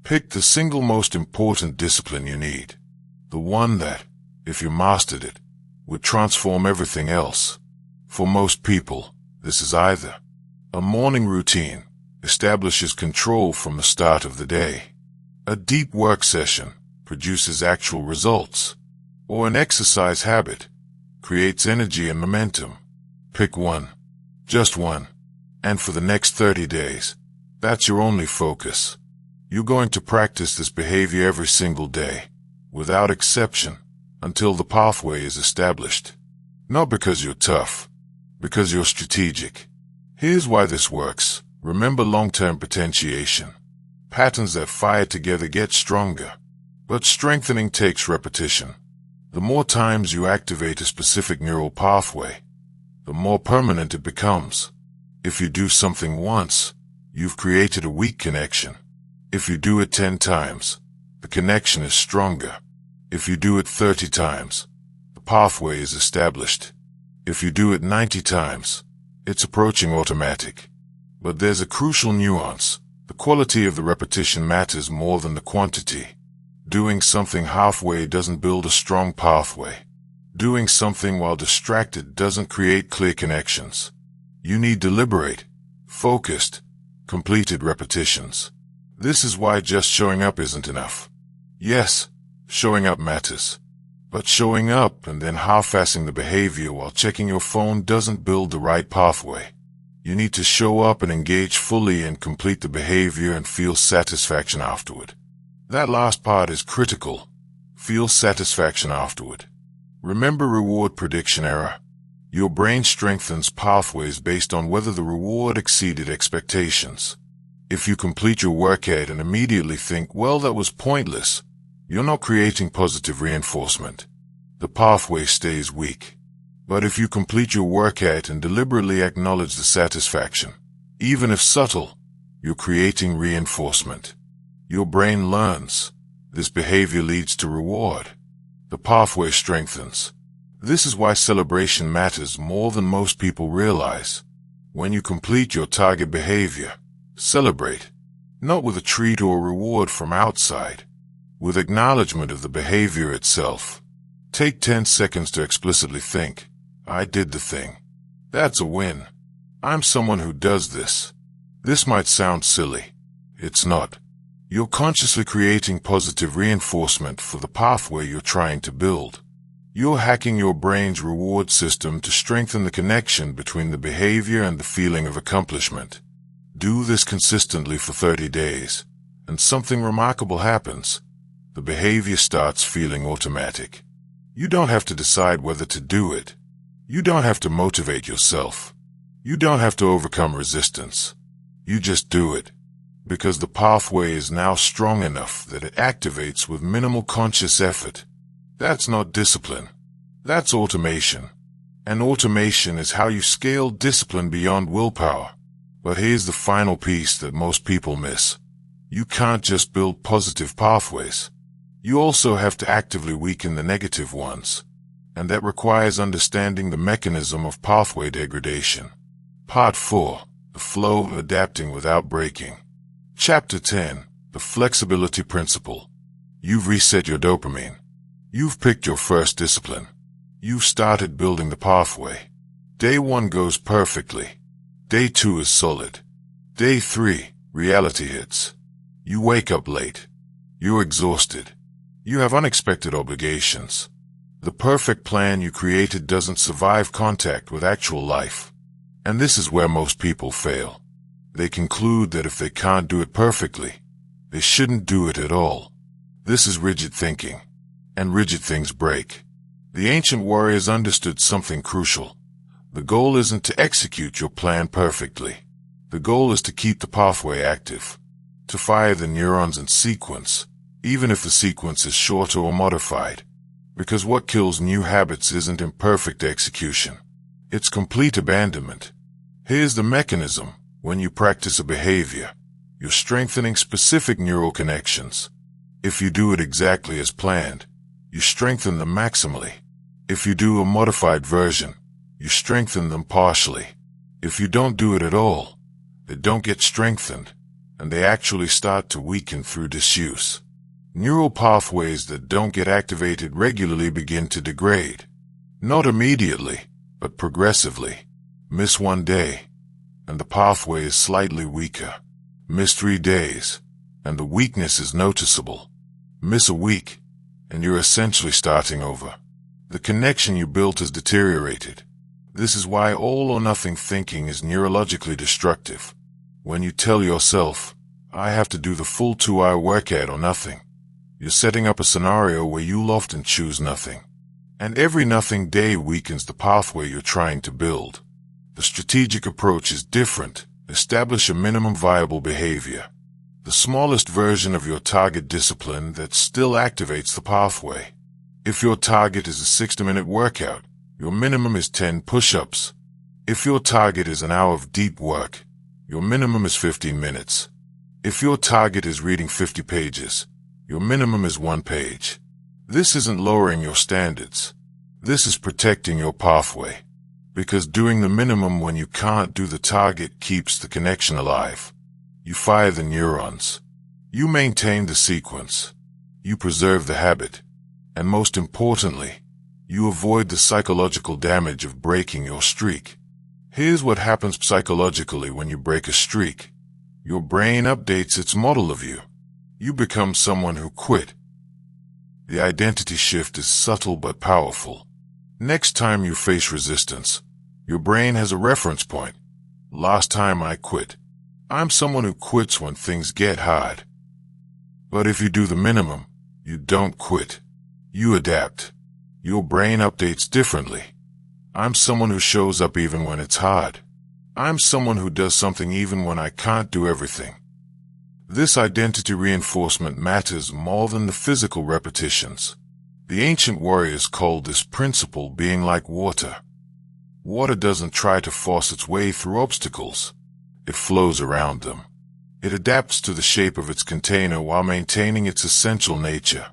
Pick the single most important discipline you need. The one that, if you mastered it, would transform everything else. For most people, this is either a morning routine, establishes control from the start of the day. A deep work session produces actual results. Or an exercise habit creates energy and momentum. Pick one. Just one. And for the next 30 days, that's your only focus. You're going to practice this behavior every single day, without exception, until the pathway is established. Not because you're tough, because you're strategic. Here's why this works. Remember long-term potentiation. Patterns that fire together get stronger, but strengthening takes repetition. The more times you activate a specific neural pathway, the more permanent it becomes. If you do something once, you've created a weak connection. If you do it 10 times, the connection is stronger. If you do it 30 times, the pathway is established. If you do it 90 times, it's approaching automatic. But there's a crucial nuance. The quality of the repetition matters more than the quantity. Doing something halfway doesn't build a strong pathway. Doing something while distracted doesn't create clear connections. You need deliberate, focused, completed repetitions. This is why just showing up isn't enough. Yes, showing up matters. But showing up and then half-assing the behavior while checking your phone doesn't build the right pathway. You need to show up and engage fully and complete the behavior and feel satisfaction afterward. That last part is critical. Feel satisfaction afterward. Remember reward prediction error. Your brain strengthens pathways based on whether the reward exceeded expectations. If you complete your workout and immediately think, well, that was pointless, you're not creating positive reinforcement. The pathway stays weak. But if you complete your workout and deliberately acknowledge the satisfaction, even if subtle, you're creating reinforcement. Your brain learns. This behavior leads to reward. The pathway strengthens. This is why celebration matters more than most people realize. When you complete your target behavior, celebrate. Not with a treat or reward from outside, with acknowledgement of the behavior itself. Take 10 seconds to explicitly think, I did the thing. That's a win. I'm someone who does this. This might sound silly. It's not. You're consciously creating positive reinforcement for the pathway you're trying to build. You're hacking your brain's reward system to strengthen the connection between the behavior and the feeling of accomplishment. Do this consistently for 30 days, and something remarkable happens. The behavior starts feeling automatic. You don't have to decide whether to do it. You don't have to motivate yourself. You don't have to overcome resistance. You just do it. Because the pathway is now strong enough that it activates with minimal conscious effort. That's not discipline. That's automation. And automation is how you scale discipline beyond willpower. But here's the final piece that most people miss. You can't just build positive pathways. You also have to actively weaken the negative ones. And that requires understanding the mechanism of pathway degradation. Part 4. The flow of adapting without breaking. Chapter 10. The flexibility principle. You've reset your dopamine. You've picked your first discipline. You've started building the pathway. Day 1 goes perfectly. Day 2 is solid. Day 3, reality hits. You wake up late. You're exhausted. You have unexpected obligations. The perfect plan you created doesn't survive contact with actual life. And this is where most people fail. They conclude that if they can't do it perfectly, they shouldn't do it at all. This is rigid thinking. And rigid things break. The ancient warriors understood something crucial. The goal isn't to execute your plan perfectly. The goal is to keep the pathway active, to fire the neurons in sequence, even if the sequence is shorter or modified. Because what kills new habits isn't imperfect execution. It's complete abandonment. Here's the mechanism. When you practice a behavior, you're strengthening specific neural connections. If you do it exactly as planned, you strengthen them maximally. If you do a modified version, you strengthen them partially. If you don't do it at all, they don't get strengthened, and they actually start to weaken through disuse. Neural pathways that don't get activated regularly begin to degrade. Not immediately, but progressively. Miss 1 day, and the pathway is slightly weaker. Miss 3 days, and the weakness is noticeable. Miss a week, and you're essentially starting over. The connection you built has deteriorated. This is why all or nothing thinking is neurologically destructive. When you tell yourself, I have to do the full 2-hour workout or nothing, you're setting up a scenario where you'll often choose nothing. And every nothing day weakens the pathway you're trying to build. The strategic approach is different. Establish a minimum viable behavior. The smallest version of your target discipline that still activates the pathway. If your target is a 60-minute workout, your minimum is 10 push-ups. If your target is an hour of deep work, your minimum is 15 minutes. If your target is reading 50 pages, your minimum is 1 page. This isn't lowering your standards. This is protecting your pathway. Because doing the minimum when you can't do the target keeps the connection alive. You fire the neurons. You maintain the sequence. You preserve the habit. And most importantly, you avoid the psychological damage of breaking your streak. Here's what happens psychologically when you break a streak. Your brain updates its model of you. You become someone who quit. The identity shift is subtle but powerful. Next time you face resistance, your brain has a reference point. Last time I quit. I'm someone who quits when things get hard. But if you do the minimum, you don't quit. You adapt. Your brain updates differently. I'm someone who shows up even when it's hard. I'm someone who does something even when I can't do everything. This identity reinforcement matters more than the physical repetitions. The ancient warriors called this principle being like water. Water doesn't try to force its way through obstacles. It flows around them. It adapts to the shape of its container while maintaining its essential nature.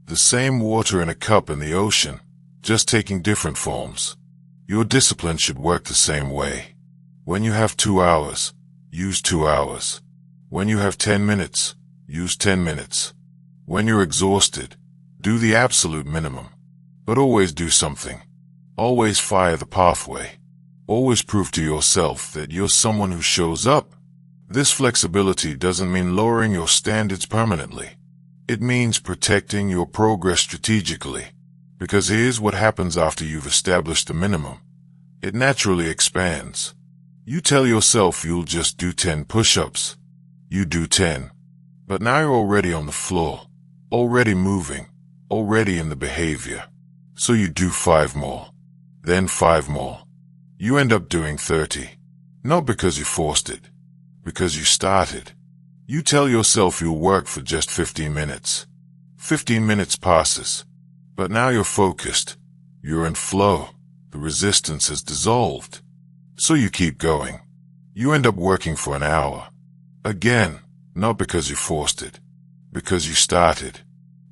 The same water in a cup in the ocean, just taking different forms. Your discipline should work the same way. When you have 2 hours, use 2 hours. When you have 10 minutes, use 10 minutes. When you're exhausted, do the absolute minimum. But always do something. Always fire the pathway. Always prove to yourself that you're someone who shows up. This flexibility doesn't mean lowering your standards permanently. It means protecting your progress strategically. Because here's what happens after you've established the minimum. It naturally expands. You tell yourself you'll just do 10 push-ups. You do 10. But now you're already on the floor, already moving, already in the behavior. So you do 5 more. Then 5 more. You end up doing 30. Not because you forced it. Because you started. You tell yourself you'll work for just 15 minutes. 15 minutes passes. But now you're focused. You're in flow. The resistance has dissolved. So you keep going. You end up working for an hour. Again, not because you forced it. Because you started.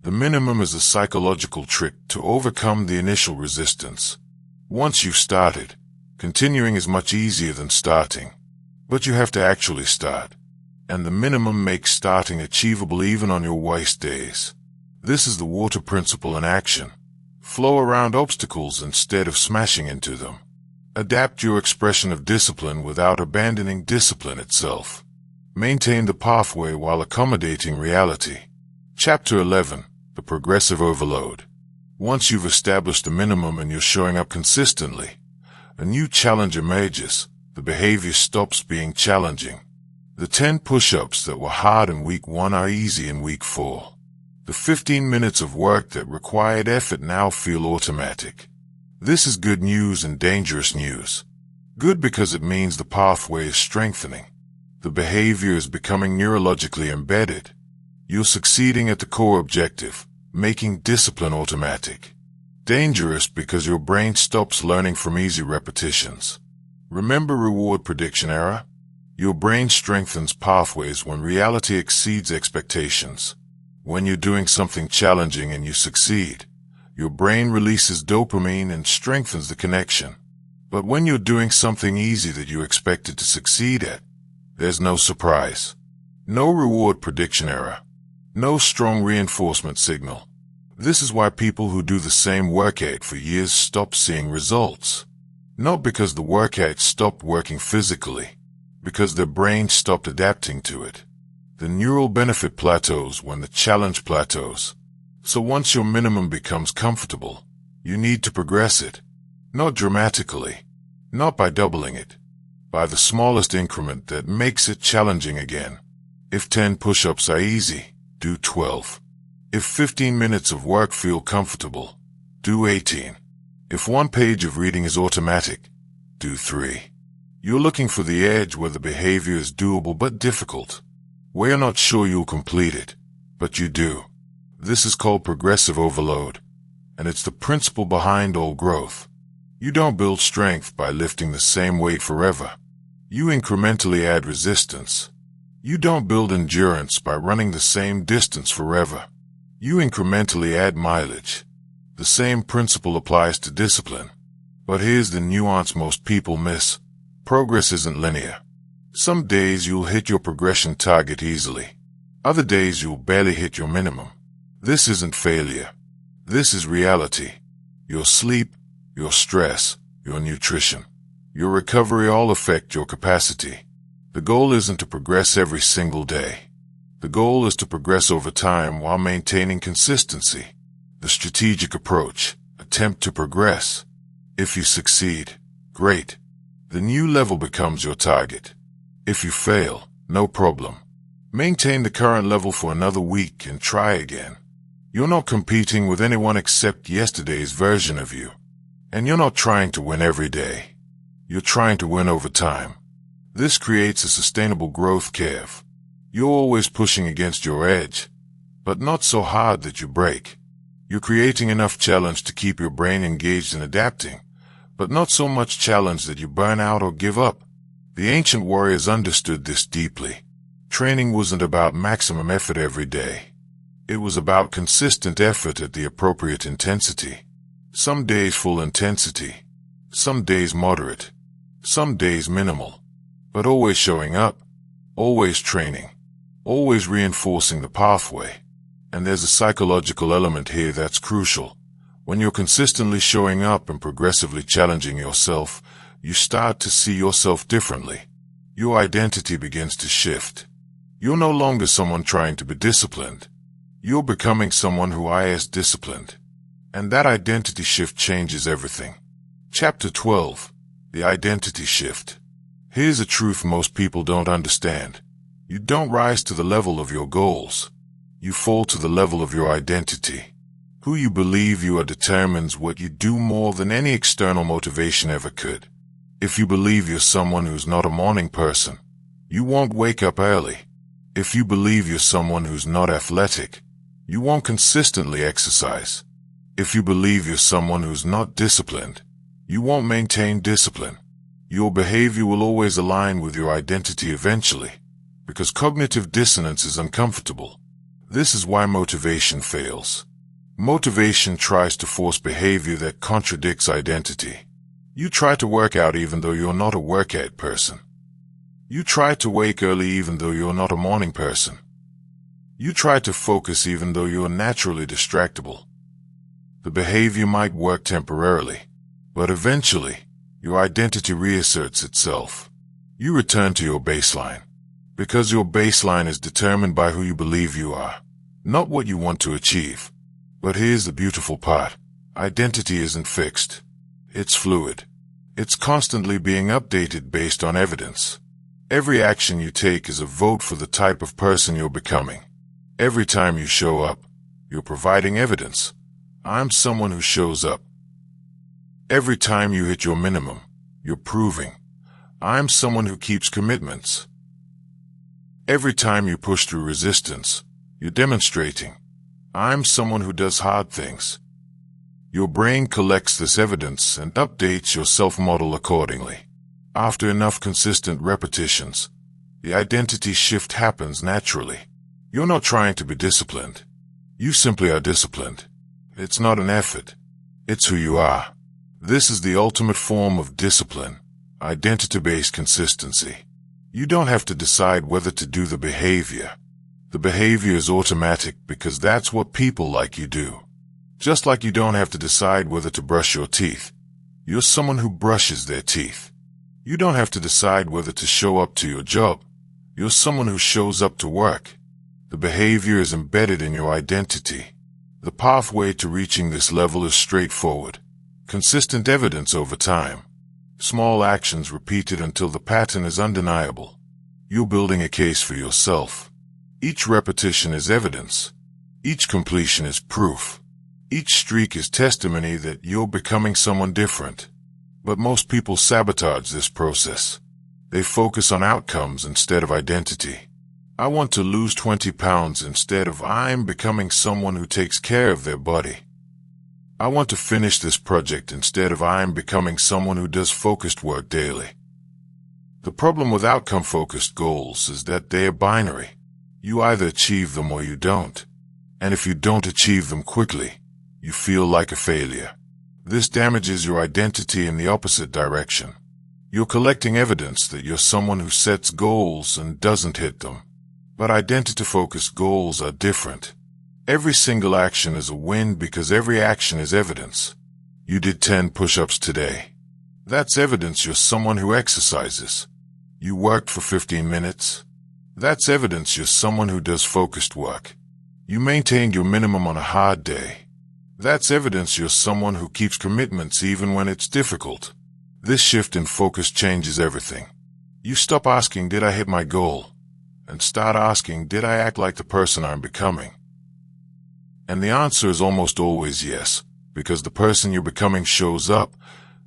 The minimum is a psychological trick to overcome the initial resistance. Once you've started, continuing is much easier than starting. But you have to actually start. And the minimum makes starting achievable even on your worst days. This is the water principle in action. Flow around obstacles instead of smashing into them. Adapt your expression of discipline without abandoning discipline itself. Maintain the pathway while accommodating reality. Chapter 11. The Progressive Overload. Once you've established the minimum and you're showing up consistently, a new challenge emerges. The behavior stops being challenging. The 10 push-ups that were hard in week 1 are easy in week 4. The 15 minutes of work that required effort now feel automatic. This is good news and dangerous news. Good because it means the pathway is strengthening. The behavior is becoming neurologically embedded. You're succeeding at the core objective, making discipline automatic. Dangerous because your brain stops learning from easy repetitions. Remember reward prediction error? Your brain strengthens pathways when reality exceeds expectations. When you're doing something challenging and you succeed, your brain releases dopamine and strengthens the connection. But when you're doing something easy that you expected to succeed at, there's no surprise. No reward prediction error. No strong reinforcement signal. This is why people who do the same workout for years stop seeing results. Not because the workout stopped working physically, because their brain stopped adapting to it. The neural benefit plateaus when the challenge plateaus. So once your minimum becomes comfortable, you need to progress it. Not dramatically. Not by doubling it. By the smallest increment that makes it challenging again. If 10 push-ups are easy, do 12. If 15 minutes of work feel comfortable, do 18. If 1 page of reading is automatic, do 3. You're looking for the edge where the behavior is doable but difficult. Where you're not sure you'll complete it, but you do. This is called progressive overload, and it's the principle behind all growth. You don't build strength by lifting the same weight forever. You incrementally add resistance. You don't build endurance by running the same distance forever. You incrementally add mileage. The same principle applies to discipline. But here's the nuance most people miss. Progress isn't linear. Some days you'll hit your progression target easily. Other days you'll barely hit your minimum. This isn't failure. This is reality. Your sleep, your stress, your nutrition. your recovery all affect your capacity. The goal isn't to progress every single day. The goal is to progress over time while maintaining consistency. The strategic approach, attempt to progress. If you succeed, great. The new level becomes your target. If you fail, no problem. Maintain the current level for another week and try again. You're not competing with anyone except yesterday's version of you. And you're not trying to win every day. You're trying to win over time. This creates a sustainable growth curve. You're always pushing against your edge, but not so hard that you break. You're creating enough challenge to keep your brain engaged and adapting, but not so much challenge that you burn out or give up. The ancient warriors understood this deeply. Training wasn't about maximum effort every day. It was about consistent effort at the appropriate intensity. Some days full intensity, some days moderate, some days minimal, but always showing up, always training, always reinforcing the pathway. And there's a psychological element here that's crucial. When you're consistently showing up and progressively challenging yourself, you start to see yourself differently. Your identity begins to shift. You're no longer someone trying to be disciplined. You're becoming someone who is disciplined. And that identity shift changes everything. Chapter 12. The Identity Shift. Here's a truth most people don't understand. You don't rise to the level of your goals. You fall to the level of your identity. Who you believe you are determines what you do more than any external motivation ever could. If you believe you're someone who's not a morning person, you won't wake up early. If you believe you're someone who's not athletic, you won't consistently exercise. If you believe you're someone who's not disciplined, you won't maintain discipline. Your behavior will always align with your identity eventually, because cognitive dissonance is uncomfortable. This is why motivation fails. Motivation tries to force behavior that contradicts identity. You try to work out even though you're not a workout person. You try to wake early even though you're not a morning person. You try to focus even though you're naturally distractible. The behavior might work temporarily, but eventually, your identity reasserts itself. You return to your baseline, because your baseline is determined by who you believe you are, not what you want to achieve. But here's the beautiful part. Identity isn't fixed. It's fluid. It's constantly being updated based on evidence. Every action you take is a vote for the type of person you're becoming. Every time you show up, you're providing evidence. I'm someone who shows up. Every time you hit your minimum, you're proving. I'm someone who keeps commitments. Every time you push through resistance, you're demonstrating. I'm someone who does hard things. Your brain collects this evidence and updates your self-model accordingly. After enough consistent repetitions, the identity shift happens naturally. You're not trying to be disciplined. You simply are disciplined. It's not an effort. It's who you are. This is the ultimate form of discipline, identity-based consistency. You don't have to decide whether to do the behavior. The behavior is automatic because that's what people like you do. Just like you don't have to decide whether to brush your teeth. You're someone who brushes their teeth. You don't have to decide whether to show up to your job. You're someone who shows up to work. The behavior is embedded in your identity. The pathway to reaching this level is straightforward. Consistent evidence over time. Small actions repeated until the pattern is undeniable. You're building a case for yourself. Each repetition is evidence. Each completion is proof. Each streak is testimony that you're becoming someone different. But most people sabotage this process. They focus on outcomes instead of identity. I want to lose 20 pounds instead of I'm becoming someone who takes care of their body. I want to finish this project instead of I'm becoming someone who does focused work daily. The problem with outcome-focused goals is that they are binary. You either achieve them or you don't. And if you don't achieve them quickly, you feel like a failure. This damages your identity in the opposite direction. You're collecting evidence that you're someone who sets goals and doesn't hit them. But identity-focused goals are different. Every single action is a win because every action is evidence. You did 10 push-ups today. That's evidence you're someone who exercises. You worked for 15 minutes. That's evidence you're someone who does focused work. You maintained your minimum on a hard day. That's evidence you're someone who keeps commitments even when it's difficult. This shift in focus changes everything. You stop asking, did I hit my goal? And start asking, did I act like the person I'm becoming? And the answer is almost always yes, because the person you're becoming shows up,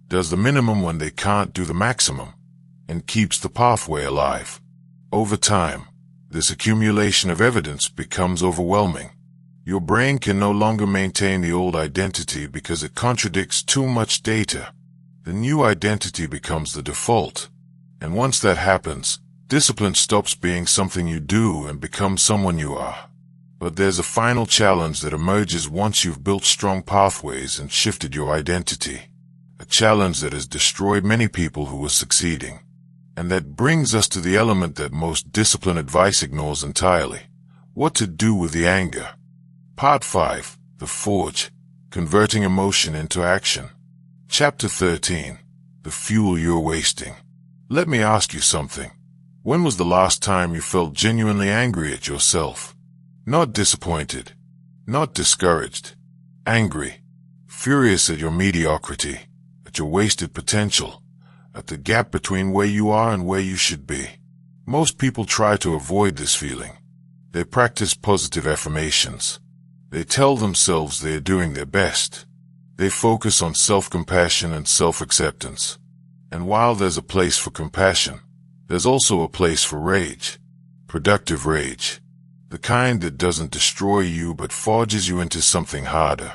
does the minimum when they can't do the maximum, and keeps the pathway alive. Over time, this accumulation of evidence becomes overwhelming. Your brain can no longer maintain the old identity because it contradicts too much data. The new identity becomes the default. And once that happens, discipline stops being something you do and becomes someone you are. But there's a final challenge that emerges once you've built strong pathways and shifted your identity. A challenge that has destroyed many people who are succeeding. And that brings us to the element that most discipline advice ignores entirely. What to do with the anger. Part 5. The Forge. Converting emotion into action. Chapter 13. The fuel you're wasting. Let me ask you something. When was the last time you felt genuinely angry at yourself? Not disappointed. Not discouraged. Angry. Furious at your mediocrity. At your wasted potential. At the gap between where you are and where you should be. Most people try to avoid this feeling. They practice positive affirmations. They tell themselves they are doing their best. They focus on self-compassion and self-acceptance. And while there's a place for compassion, there's also a place for rage. Productive rage. The kind that doesn't destroy you but forges you into something harder.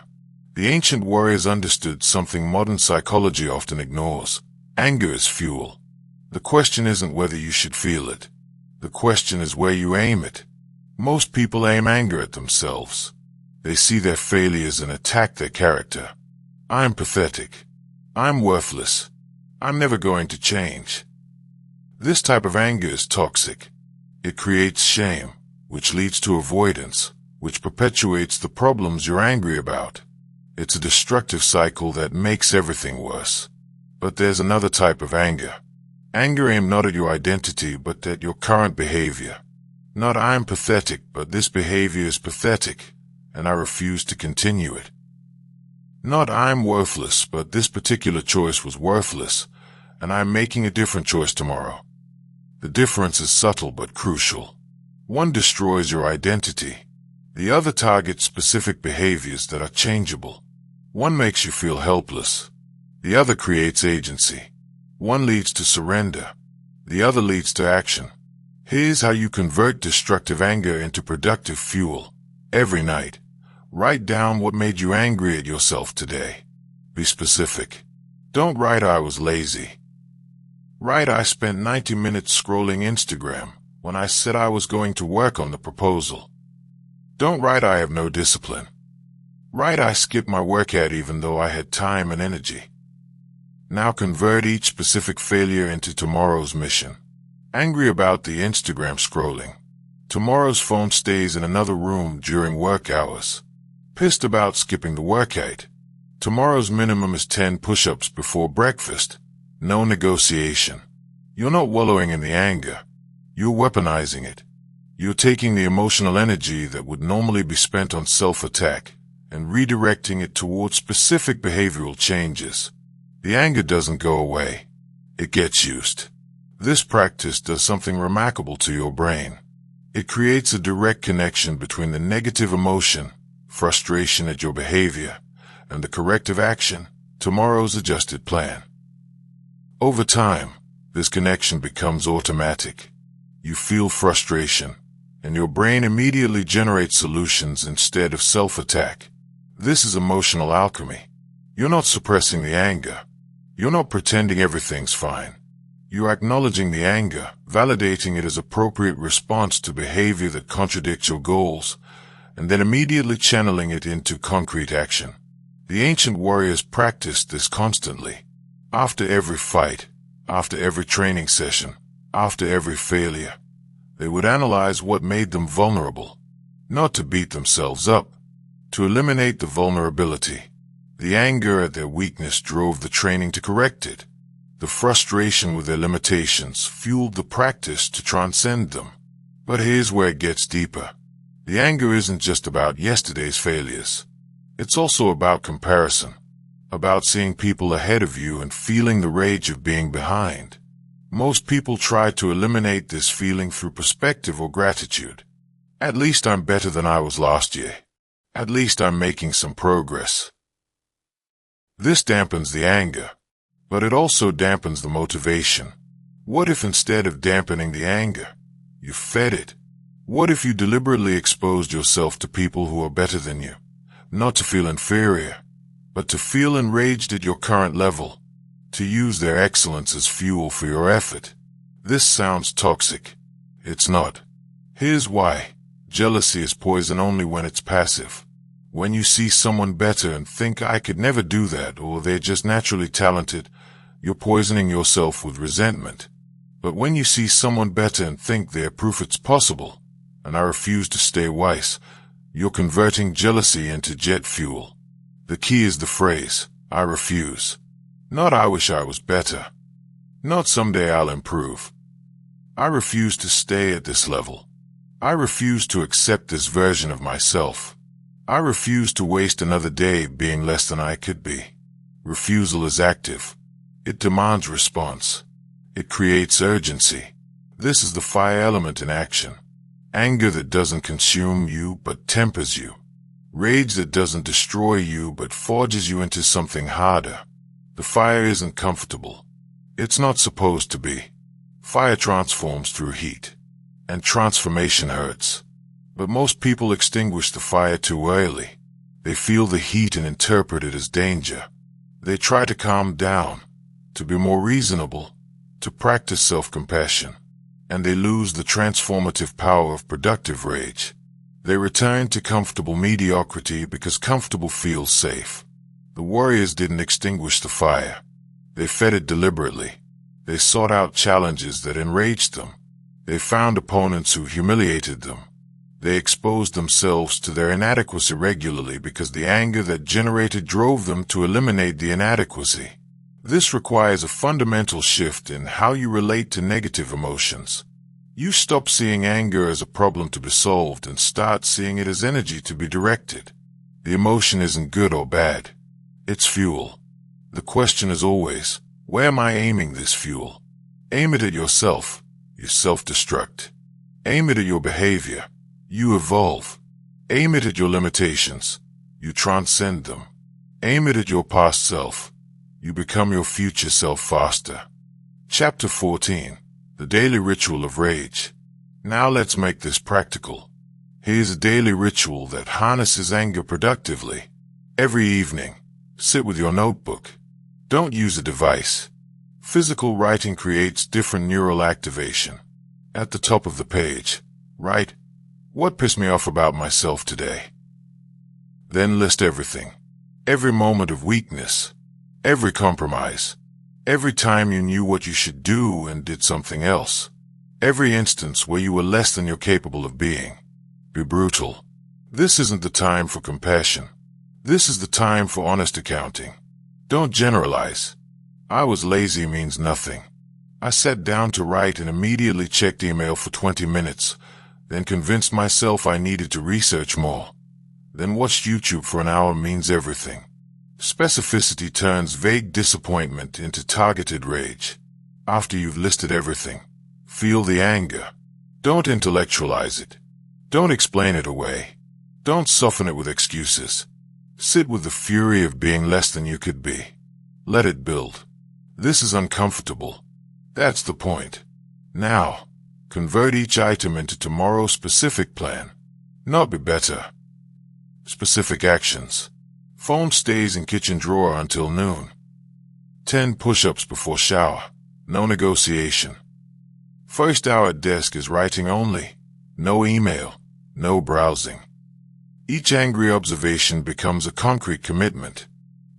The ancient warriors understood something modern psychology often ignores. Anger is fuel. The question isn't whether you should feel it. The question is where you aim it. Most people aim anger at themselves. They see their failures and attack their character. I'm pathetic. I'm worthless. I'm never going to change. This type of anger is toxic. It creates shame, which leads to avoidance, which perpetuates the problems you're angry about. It's a destructive cycle that makes everything worse. But there's another type of anger. Anger aimed not at your identity but at your current behavior. Not I'm pathetic, but this behavior is pathetic, and I refuse to continue it. Not I'm worthless, but this particular choice was worthless, and I'm making a different choice tomorrow. The difference is subtle but crucial. One destroys your identity. The other targets specific behaviors that are changeable. One makes you feel helpless. The other creates agency. One leads to surrender. The other leads to action. Here's how you convert destructive anger into productive fuel. Every night, write down what made you angry at yourself today. Be specific. Don't write I was lazy. Write I spent 90 minutes scrolling Instagram when I said I was going to work on the proposal. Don't write I have no discipline. Write I skipped my workout even though I had time and energy. Now convert each specific failure into tomorrow's mission. Angry about the Instagram scrolling. Tomorrow's phone stays in another room during work hours. Pissed about skipping the workout. Tomorrow's minimum is 10 push-ups before breakfast. No negotiation. You're not wallowing in the anger. You're weaponizing it. You're taking the emotional energy that would normally be spent on self-attack and redirecting it towards specific behavioral changes. The anger doesn't go away. It gets used. This practice does something remarkable to your brain. It creates a direct connection between the negative emotion, frustration at your behavior, and the corrective action, tomorrow's adjusted plan. Over time, this connection becomes automatic. You feel frustration, and your brain immediately generates solutions instead of self-attack. This is emotional alchemy. You're not suppressing the anger. You're not pretending everything's fine. You're acknowledging the anger, validating it as appropriate response to behavior that contradicts your goals, and then immediately channeling it into concrete action. The ancient warriors practiced this constantly. After every fight, after every training session, after every failure, they would analyze what made them vulnerable. Not to beat themselves up, to eliminate the vulnerability. The anger at their weakness drove the training to correct it. The frustration with their limitations fueled the practice to transcend them. But here's where it gets deeper. The anger isn't just about yesterday's failures. It's also about comparison, about seeing people ahead of you and feeling the rage of being behind. Most people try to eliminate this feeling through perspective or gratitude. At least I'm better than I was last year. At least I'm making some progress. This dampens the anger, but it also dampens the motivation. What if instead of dampening the anger, you fed it? What if you deliberately exposed yourself to people who are better than you, not to feel inferior, but to feel enraged at your current level, to use their excellence as fuel for your effort? This sounds toxic. It's not. Here's why. Jealousy is poison only when it's passive. When you see someone better and think, I could never do that, or they're just naturally talented, you're poisoning yourself with resentment. But when you see someone better and think they're proof it's possible, and I refuse to stay wise, you're converting jealousy into jet fuel. The key is the phrase, I refuse. Not I wish I was better. Not someday I'll improve. I refuse to stay at this level. I refuse to accept this version of myself. I refuse to waste another day being less than I could be. Refusal is active. It demands response. It creates urgency. This is the fire element in action. Anger that doesn't consume you but tempers you. Rage that doesn't destroy you but forges you into something harder. The fire isn't comfortable. It's not supposed to be. Fire transforms through heat. And transformation hurts. But most people extinguish the fire too early. They feel the heat and interpret it as danger. They try to calm down, to be more reasonable, to practice self-compassion. And they lose the transformative power of productive rage. They return to comfortable mediocrity because comfortable feels safe. The warriors didn't extinguish the fire. They fed it deliberately. They sought out challenges that enraged them. They found opponents who humiliated them. They exposed themselves to their inadequacy regularly because the anger that generated drove them to eliminate the inadequacy. This requires a fundamental shift in how you relate to negative emotions. You stop seeing anger as a problem to be solved and start seeing it as energy to be directed. The emotion isn't good or bad. It's fuel. The question is always, where am I aiming this fuel? Aim it at yourself. You self-destruct. Aim it at your behavior. You evolve. Aim it at your limitations. You transcend them. Aim it at your past self. You become your future self faster. Chapter 14. The Daily Ritual of Rage. Now let's make this practical. Here's a daily ritual that harnesses anger productively. Every evening, sit with your notebook. Don't use a device. Physical writing creates different neural activation. At the top of the page, write, what pissed me off about myself today? Then list everything. Every moment of weakness. Every compromise. Every time you knew what you should do and did something else. Every instance where you were less than you're capable of being. Be brutal. This isn't the time for compassion. This is the time for honest accounting. Don't generalize. I was lazy means nothing. I sat down to write and immediately checked email for 20 minutes. Then convinced myself I needed to research more. Then watched YouTube for an hour means everything. Specificity turns vague disappointment into targeted rage. After you've listed everything, feel the anger. Don't intellectualize it. Don't explain it away. Don't soften it with excuses. Sit with the fury of being less than you could be. Let it build. This is uncomfortable. That's the point. Now, convert each item into tomorrow's specific plan. Not be better. Specific actions. Phone stays in kitchen drawer until noon. 10 push-ups before shower. No negotiation. First hour at desk is writing only. No email. No browsing. Each angry observation becomes a concrete commitment.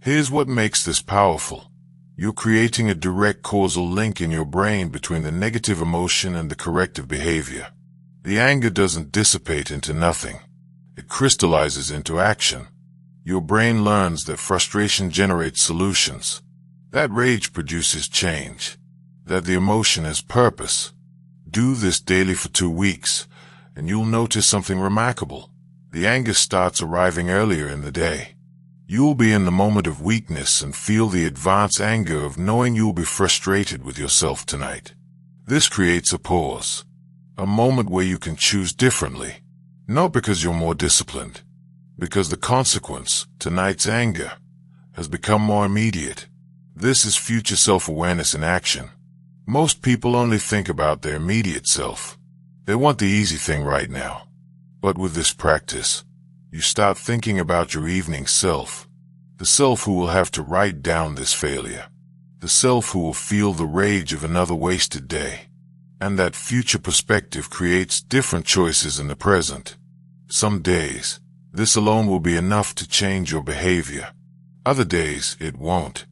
Here's what makes this powerful. You're creating a direct causal link in your brain between the negative emotion and the corrective behavior. The anger doesn't dissipate into nothing. It crystallizes into action. Your brain learns that frustration generates solutions. That rage produces change, that the emotion has purpose. Do this daily for 2 weeks, and you'll notice something remarkable. The anger starts arriving earlier in the day. You'll be in the moment of weakness and feel the advanced anger of knowing you'll be frustrated with yourself tonight. This creates a pause, a moment where you can choose differently, not because you're more disciplined, because the consequence, tonight's anger, has become more immediate. This is future self-awareness in action. Most people only think about their immediate self. They want the easy thing right now. But with this practice, you start thinking about your evening self, the self who will have to write down this failure, the self who will feel the rage of another wasted day. And that future perspective creates different choices in the present. Some days, this alone will be enough to change your behavior. Other days, it won't.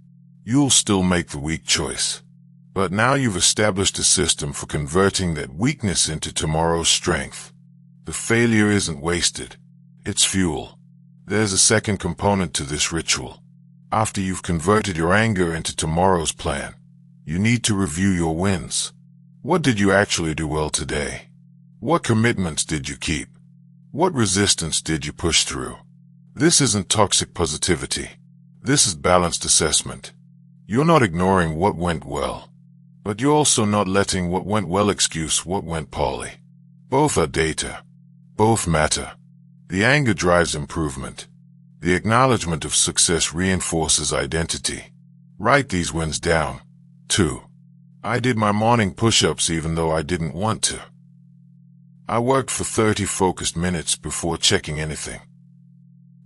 You'll still make the weak choice. But now you've established a system for converting that weakness into tomorrow's strength. The failure isn't wasted. It's fuel. There's a second component to this ritual. After you've converted your anger into tomorrow's plan, you need to review your wins. What did you actually do well today? What commitments did you keep? What resistance did you push through? This isn't toxic positivity. This is balanced assessment. You're not ignoring what went well, but you're also not letting what went well excuse what went poorly. Both are data. Both matter. The anger drives improvement. The acknowledgement of success reinforces identity. Write these wins down. 2. I did my morning push-ups even though I didn't want to. I worked for 30 focused minutes before checking anything.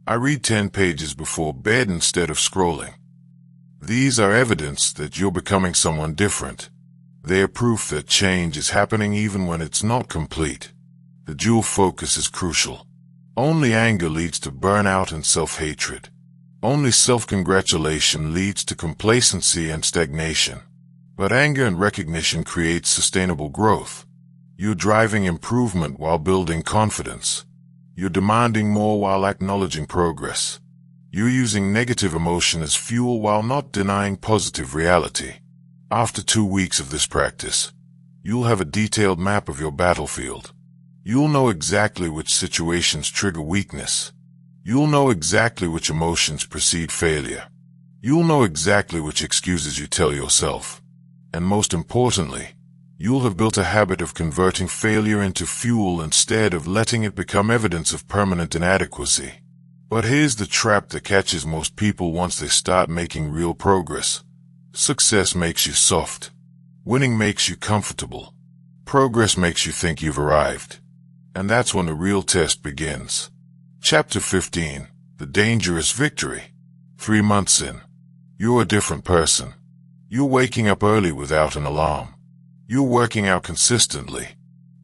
I read 10 pages before bed instead of scrolling. These are evidence that you're becoming someone different. They are proof that change is happening even when it's not complete. The dual focus is crucial. Only anger leads to burnout and self-hatred. Only self-congratulation leads to complacency and stagnation. But anger and recognition create sustainable growth. You're driving improvement while building confidence. You're demanding more while acknowledging progress. You're using negative emotion as fuel while not denying positive reality. After 2 weeks of this practice, you'll have a detailed map of your battlefield. You'll know exactly which situations trigger weakness. You'll know exactly which emotions precede failure. You'll know exactly which excuses you tell yourself. And most importantly, you'll have built a habit of converting failure into fuel instead of letting it become evidence of permanent inadequacy. But here's the trap that catches most people once they start making real progress. Success makes you soft. Winning makes you comfortable. Progress makes you think you've arrived. And that's when the real test begins. Chapter 15. The Dangerous Victory. 3 months in. You're a different person. You're waking up early without an alarm. You're working out consistently.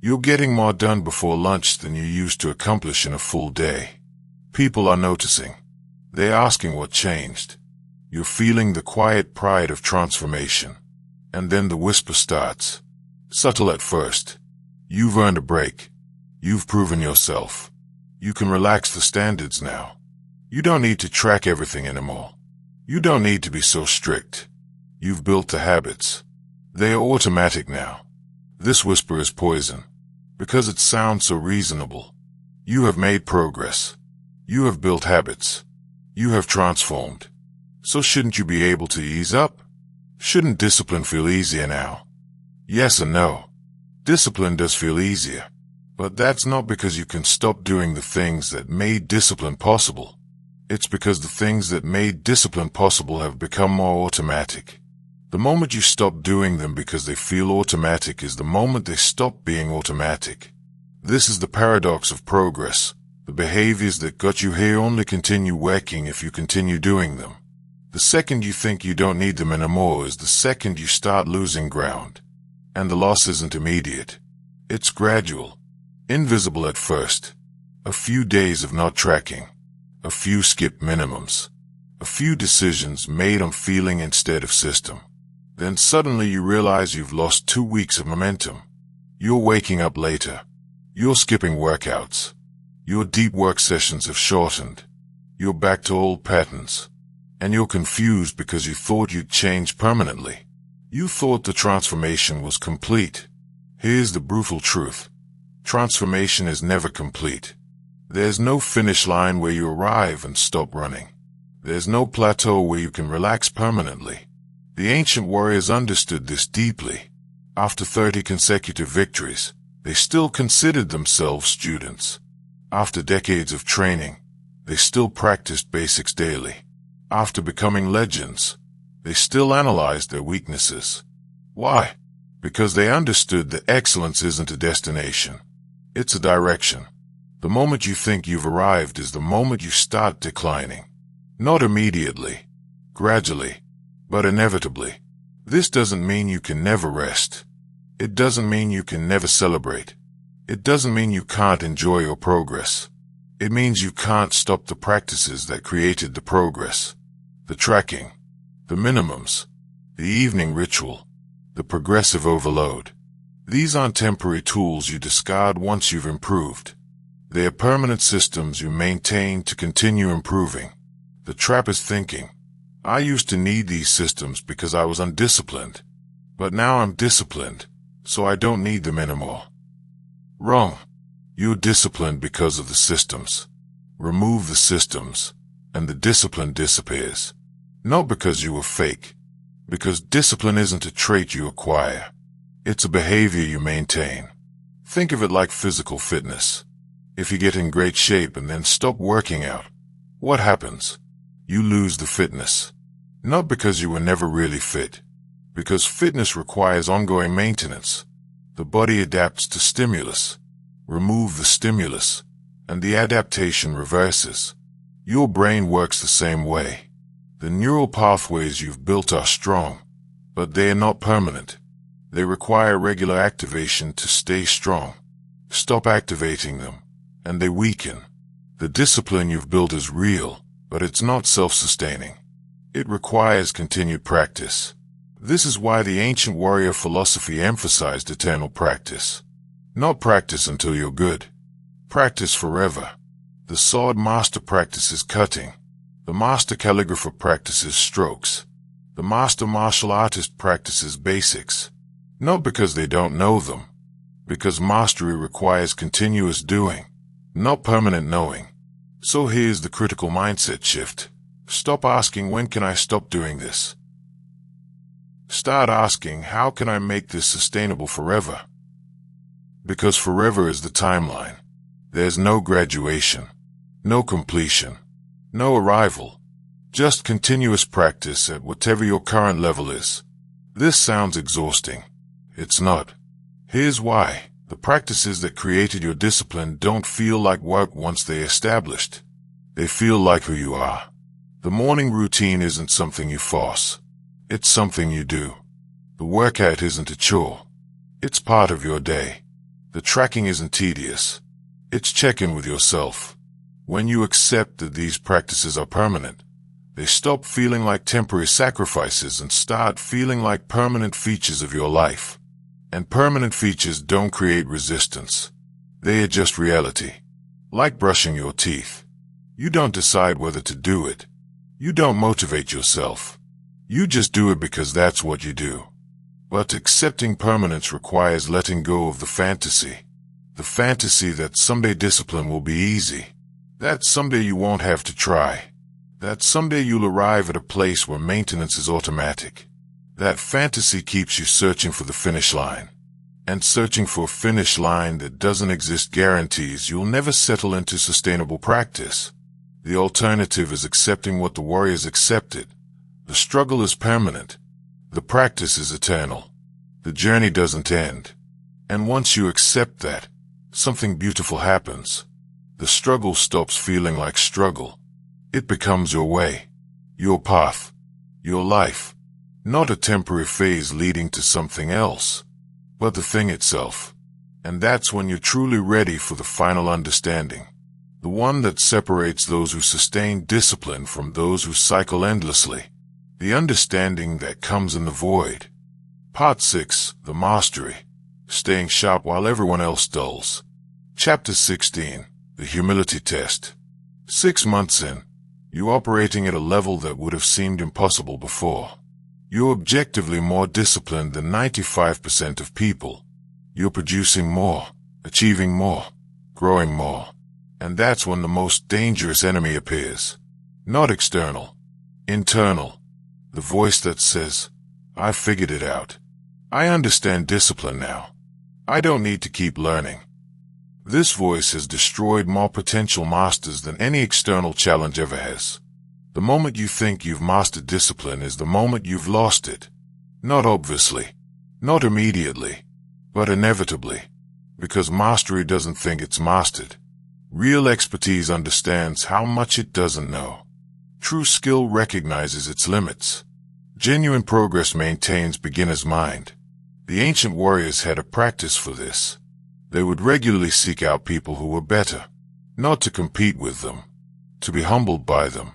You're getting more done before lunch than you used to accomplish in a full day. People are noticing. They're asking what changed. You're feeling the quiet pride of transformation. And then the whisper starts. Subtle at first. You've earned a break. You've proven yourself. You can relax the standards now. You don't need to track everything anymore. You don't need to be so strict. You've built the habits. They are automatic now. This whisper is poison, because it sounds so reasonable. You have made progress. You have built habits. You have transformed. So shouldn't you be able to ease up? Shouldn't discipline feel easier now? Yes and no. Discipline does feel easier. But that's not because you can stop doing the things that made discipline possible. It's because the things that made discipline possible have become more automatic. The moment you stop doing them because they feel automatic is the moment they stop being automatic. This is the paradox of progress. The behaviors that got you here only continue working if you continue doing them. The second you think you don't need them anymore is the second you start losing ground. And the loss isn't immediate. It's gradual. Invisible at first. A few days of not tracking. A few skipped minimums. A few decisions made on feeling instead of system. Then suddenly you realize you've lost 2 weeks of momentum. You're waking up later. You're skipping workouts. Your deep work sessions have shortened. You're back to old patterns. And you're confused because you thought you'd change permanently. You thought the transformation was complete. Here's the brutal truth. Transformation is never complete. There's no finish line where you arrive and stop running. There's no plateau where you can relax permanently. The ancient warriors understood this deeply. After 30 consecutive victories, they still considered themselves students. After decades of training, they still practiced basics daily. After becoming legends, they still analyzed their weaknesses. Why? Because they understood that excellence isn't a destination. It's a direction. The moment you think you've arrived is the moment you start declining. Not immediately, gradually, but inevitably. This doesn't mean you can never rest. It doesn't mean you can never celebrate. It doesn't mean you can't enjoy your progress. It means you can't stop the practices that created the progress. The tracking, the minimums, the evening ritual, the progressive overload. These aren't temporary tools you discard once you've improved. They are permanent systems you maintain to continue improving. The trap is thinking, I used to need these systems because I was undisciplined, but now I'm disciplined, so I don't need them anymore. Wrong. You're disciplined because of the systems. Remove the systems, and the discipline disappears. Not because you were fake, because discipline isn't a trait you acquire. It's a behavior you maintain. Think of it like physical fitness. If you get in great shape and then stop working out, what happens? You lose the fitness. Not because you were never really fit, because fitness requires ongoing maintenance. The body adapts to stimulus. Remove the stimulus, and the adaptation reverses. Your brain works the same way. The neural pathways you've built are strong, but they are not permanent. They require regular activation to stay strong. Stop activating them, and they weaken. The discipline you've built is real, but it's not self-sustaining. It requires continued practice. This is why the ancient warrior philosophy emphasized eternal practice. Not practice until you're good. Practice forever. The sword master practices cutting. The master calligrapher practices strokes. The master martial artist practices basics. Not because they don't know them, because mastery requires continuous doing, not permanent knowing. So here's the critical mindset shift. Stop asking, when can I stop doing this? Start asking, how can I make this sustainable forever? Because forever is the timeline. There's no graduation, no completion, no arrival, just continuous practice at whatever your current level is. This sounds exhausting. It's not. Here's why. The practices that created your discipline don't feel like work once they're established. They feel like who you are. The morning routine isn't something you force. It's something you do. The workout isn't a chore. It's part of your day. The tracking isn't tedious. It's check-in with yourself. When you accept that these practices are permanent, they stop feeling like temporary sacrifices and start feeling like permanent features of your life. And permanent features don't create resistance. They adjust reality. Like brushing your teeth. You don't decide whether to do it. You don't motivate yourself. You just do it because that's what you do. But accepting permanence requires letting go of the fantasy. The fantasy that someday discipline will be easy. That someday you won't have to try. That someday you'll arrive at a place where maintenance is automatic. That fantasy keeps you searching for the finish line. And searching for a finish line that doesn't exist guarantees you'll never settle into sustainable practice. The alternative is accepting what the warriors accepted. The struggle is permanent. The practice is eternal. The journey doesn't end. And once you accept that, something beautiful happens. The struggle stops feeling like struggle. It becomes your way, your path, your life. Not a temporary phase leading to something else, but the thing itself. And that's when you're truly ready for the final understanding. The one that separates those who sustain discipline from those who cycle endlessly. The understanding that comes in the void. Part 6, The Mastery. Staying sharp while everyone else dulls. Chapter 16, The Humility Test. 6 months in, You're operating at a level that would have seemed impossible before. You're objectively more disciplined than 95% of people. You're producing more, achieving more, growing more. And that's when the most dangerous enemy appears. Not external, internal. The voice that says, "I figured it out. I understand discipline now. I don't need to keep learning." This voice has destroyed more potential masters than any external challenge ever has. The moment you think you've mastered discipline is the moment you've lost it. Not obviously, not immediately, but inevitably, because mastery doesn't think it's mastered. Real expertise understands how much it doesn't know. True skill recognizes its limits. Genuine progress maintains beginner's mind. The ancient warriors had a practice for this. They would regularly seek out people who were better, not to compete with them, to be humbled by them,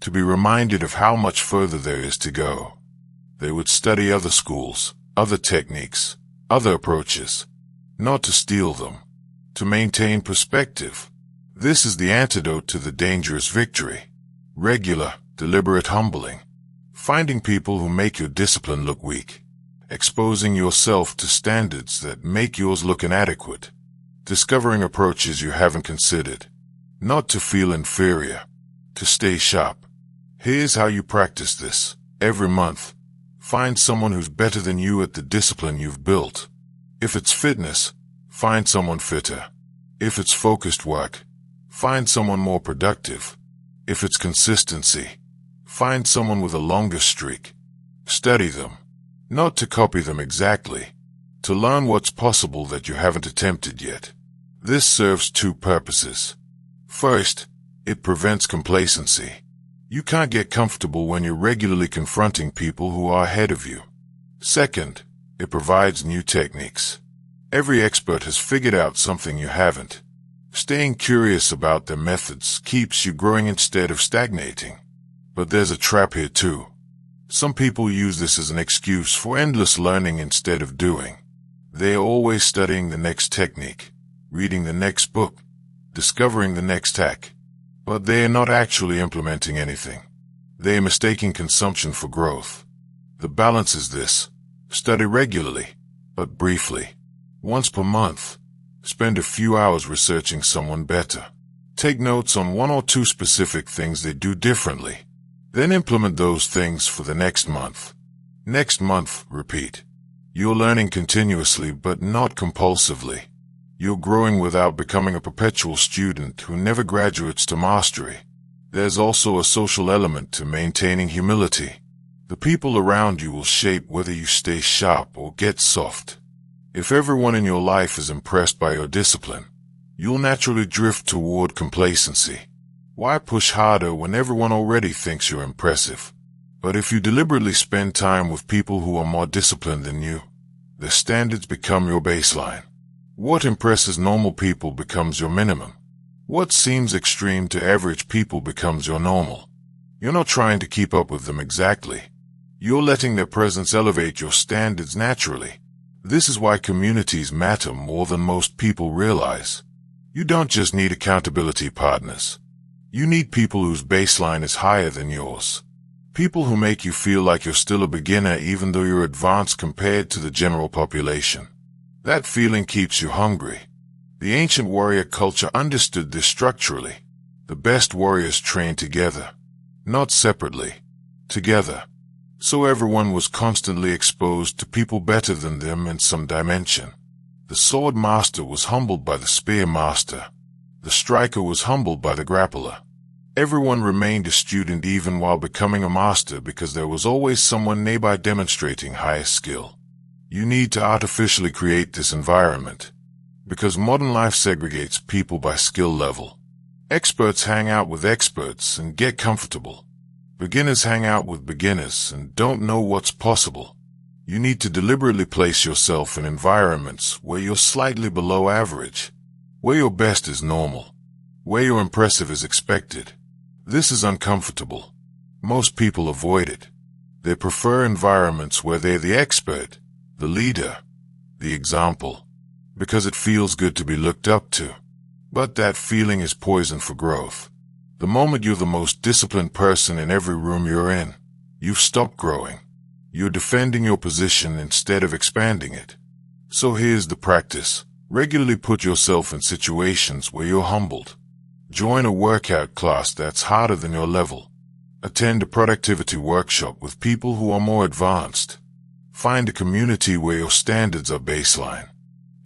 to be reminded of how much further there is to go. They would study other schools, other techniques, other approaches, not to steal them, to maintain perspective. This is the antidote to the dangerous victory. Regular, deliberate humbling. Finding people who make your discipline look weak. Exposing yourself to standards that make yours look inadequate. Discovering approaches you haven't considered. Not to feel inferior, to stay sharp. Here's how you practice this. Every month, find someone who's better than you at the discipline you've built. If it's fitness, find someone fitter. If it's focused work, find someone more productive. If it's consistency, find someone with a longer streak. Study them, not to copy them exactly, to learn what's possible that you haven't attempted yet. This serves two purposes. First, it prevents complacency. You can't get comfortable when you're regularly confronting people who are ahead of you. Second, it provides new techniques. Every expert has figured out something you haven't. Staying curious about their methods keeps you growing instead of stagnating. But there's a trap here too. Some people use this as an excuse for endless learning instead of doing. They are always studying the next technique, reading the next book, discovering the next hack. But they are not actually implementing anything. They are mistaking consumption for growth. The balance is this: study regularly, but briefly. Once per month. Spend a few hours researching someone better. Take notes on one or two specific things they do differently. Then implement those things for the next month. Next month, repeat. You're learning continuously but not compulsively. You're growing without becoming a perpetual student who never graduates to mastery. There's also a social element to maintaining humility. The people around you will shape whether you stay sharp or get soft. If everyone in your life is impressed by your discipline, you'll naturally drift toward complacency. Why push harder when everyone already thinks you're impressive? But if you deliberately spend time with people who are more disciplined than you, their standards become your baseline. What impresses normal people becomes your minimum. What seems extreme to average people becomes your normal. You're not trying to keep up with them exactly. You're letting their presence elevate your standards naturally. This is why communities matter more than most people realize. You don't just need accountability partners. You need people whose baseline is higher than yours. People who make you feel like you're still a beginner even though you're advanced compared to the general population. That feeling keeps you hungry. The ancient warrior culture understood this structurally. The best warriors trained together, not separately, together. So everyone was constantly exposed to people better than them in some dimension. The sword master was humbled by the spear master. The striker was humbled by the grappler. Everyone remained a student even while becoming a master because there was always someone nearby demonstrating higher skill. You need to artificially create this environment, because modern life segregates people by skill level. Experts hang out with experts and get comfortable. Beginners hang out with beginners and don't know what's possible. You need to deliberately place yourself in environments where you're slightly below average, where your best is normal, where your impressive is expected. This is uncomfortable. Most people avoid it. They prefer environments where they're the expert, the leader, the example, because it feels good to be looked up to. But that feeling is poison for growth. The moment you're the most disciplined person in every room you're in, you've stopped growing. You're defending your position instead of expanding it. So here's the practice. Regularly put yourself in situations where you're humbled. Join a workout class that's harder than your level. Attend a productivity workshop with people who are more advanced. Find a community where your standards are baseline.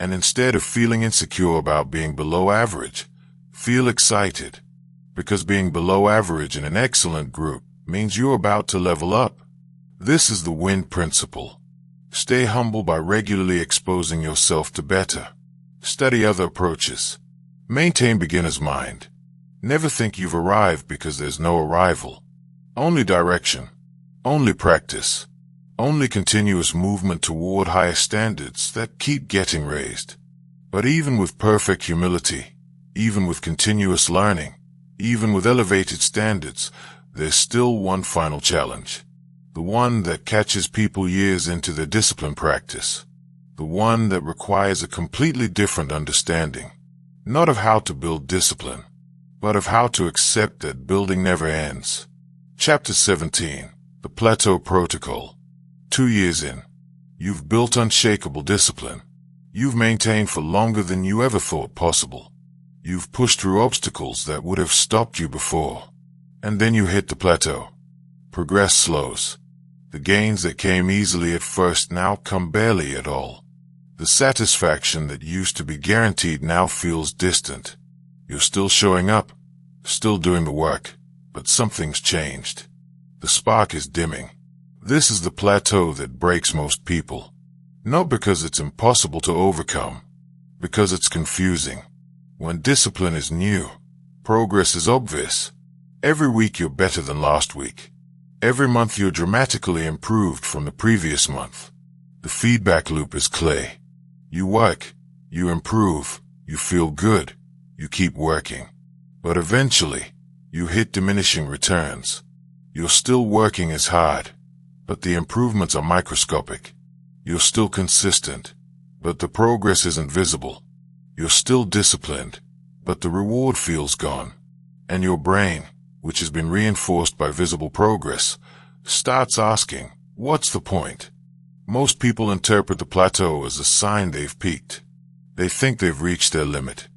And instead of feeling insecure about being below average, feel excited. Because being below average in an excellent group means you're about to level up. This is the win principle. Stay humble by regularly exposing yourself to better. Study other approaches. Maintain beginner's mind. Never think you've arrived because there's no arrival. Only direction. Only practice. Only continuous movement toward higher standards that keep getting raised. But even with perfect humility, even with continuous learning, even with elevated standards, there's still one final challenge. The one that catches people years into their discipline practice. The one that requires a completely different understanding. Not of how to build discipline, but of how to accept that building never ends. Chapter 17, The Plateau Protocol. 2 years in, you've built unshakable discipline. You've maintained for longer than you ever thought possible. You've pushed through obstacles that would have stopped you before. And then you hit the plateau. Progress slows. The gains that came easily at first now come barely at all. The satisfaction that used to be guaranteed now feels distant. You're still showing up, still doing the work, but something's changed. The spark is dimming. This is the plateau that breaks most people. Not because it's impossible to overcome, because it's confusing. When discipline is new, progress is obvious. Every week you're better than last week. Every month you're dramatically improved from the previous month. The feedback loop is clear. You work, you improve, you feel good, you keep working. But eventually, you hit diminishing returns. You're still working as hard, but the improvements are microscopic. You're still consistent, but the progress isn't visible. You're still disciplined, but the reward feels gone. And your brain, which has been reinforced by visible progress, starts asking, what's the point? Most people interpret the plateau as a sign they've peaked. They think they've reached their limit.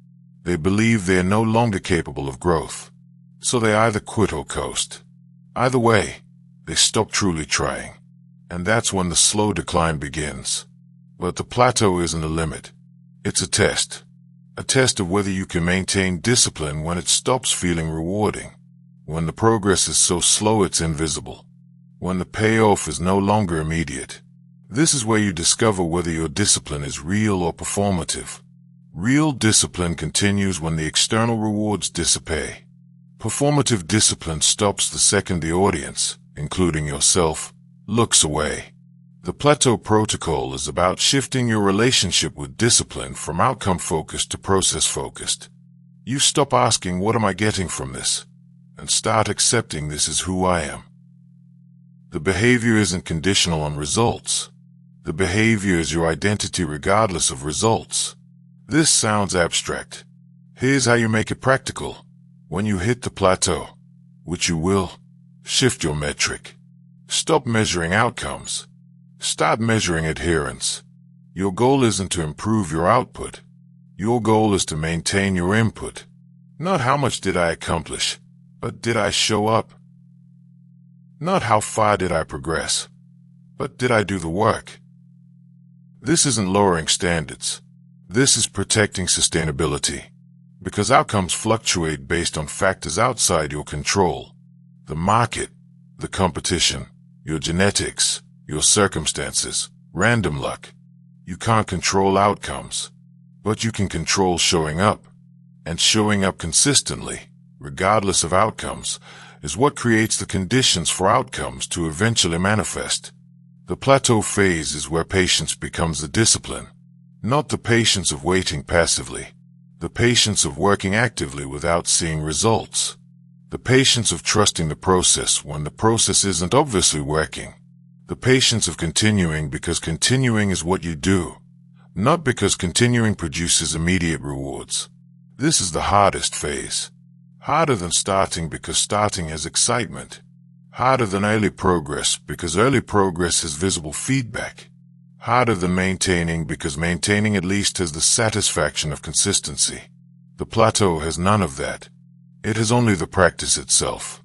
They believe they are no longer capable of growth. So they either quit or coast. Either way, they stop truly trying. And that's when the slow decline begins. But the plateau isn't a limit. It's a test. A test of whether you can maintain discipline when it stops feeling rewarding. When the progress is so slow it's invisible. When the payoff is no longer immediate. This is where you discover whether your discipline is real or performative. Real discipline continues when the external rewards dissipate. Performative discipline stops the second the audience, including yourself, looks away. The plateau protocol is about shifting your relationship with discipline from outcome-focused to process-focused. You stop asking, what am I getting from this? And start accepting this is who I am. The behavior isn't conditional on results. The behavior is your identity regardless of results. This sounds abstract. Here's how you make it practical. When you hit the plateau, which you will, shift your metric. Stop measuring outcomes. Start measuring adherence. Your goal isn't to improve your output. Your goal is to maintain your input. Not how much did I accomplish, but did I show up? Not how far did I progress, but did I do the work? This isn't lowering standards. This is protecting sustainability. Because outcomes fluctuate based on factors outside your control. The market, the competition, your genetics, your circumstances, random luck. You can't control outcomes, but you can control showing up. And showing up consistently, regardless of outcomes, is what creates the conditions for outcomes to eventually manifest. The plateau phase is where patience becomes the discipline. Not the patience of waiting passively. The patience of working actively without seeing results. The patience of trusting the process when the process isn't obviously working. The patience of continuing because continuing is what you do, not because continuing produces immediate rewards. This is the hardest phase. Harder than starting because starting has excitement. Harder than early progress because early progress has visible feedback. Harder than maintaining because maintaining at least has the satisfaction of consistency. The plateau has none of that. It has only the practice itself.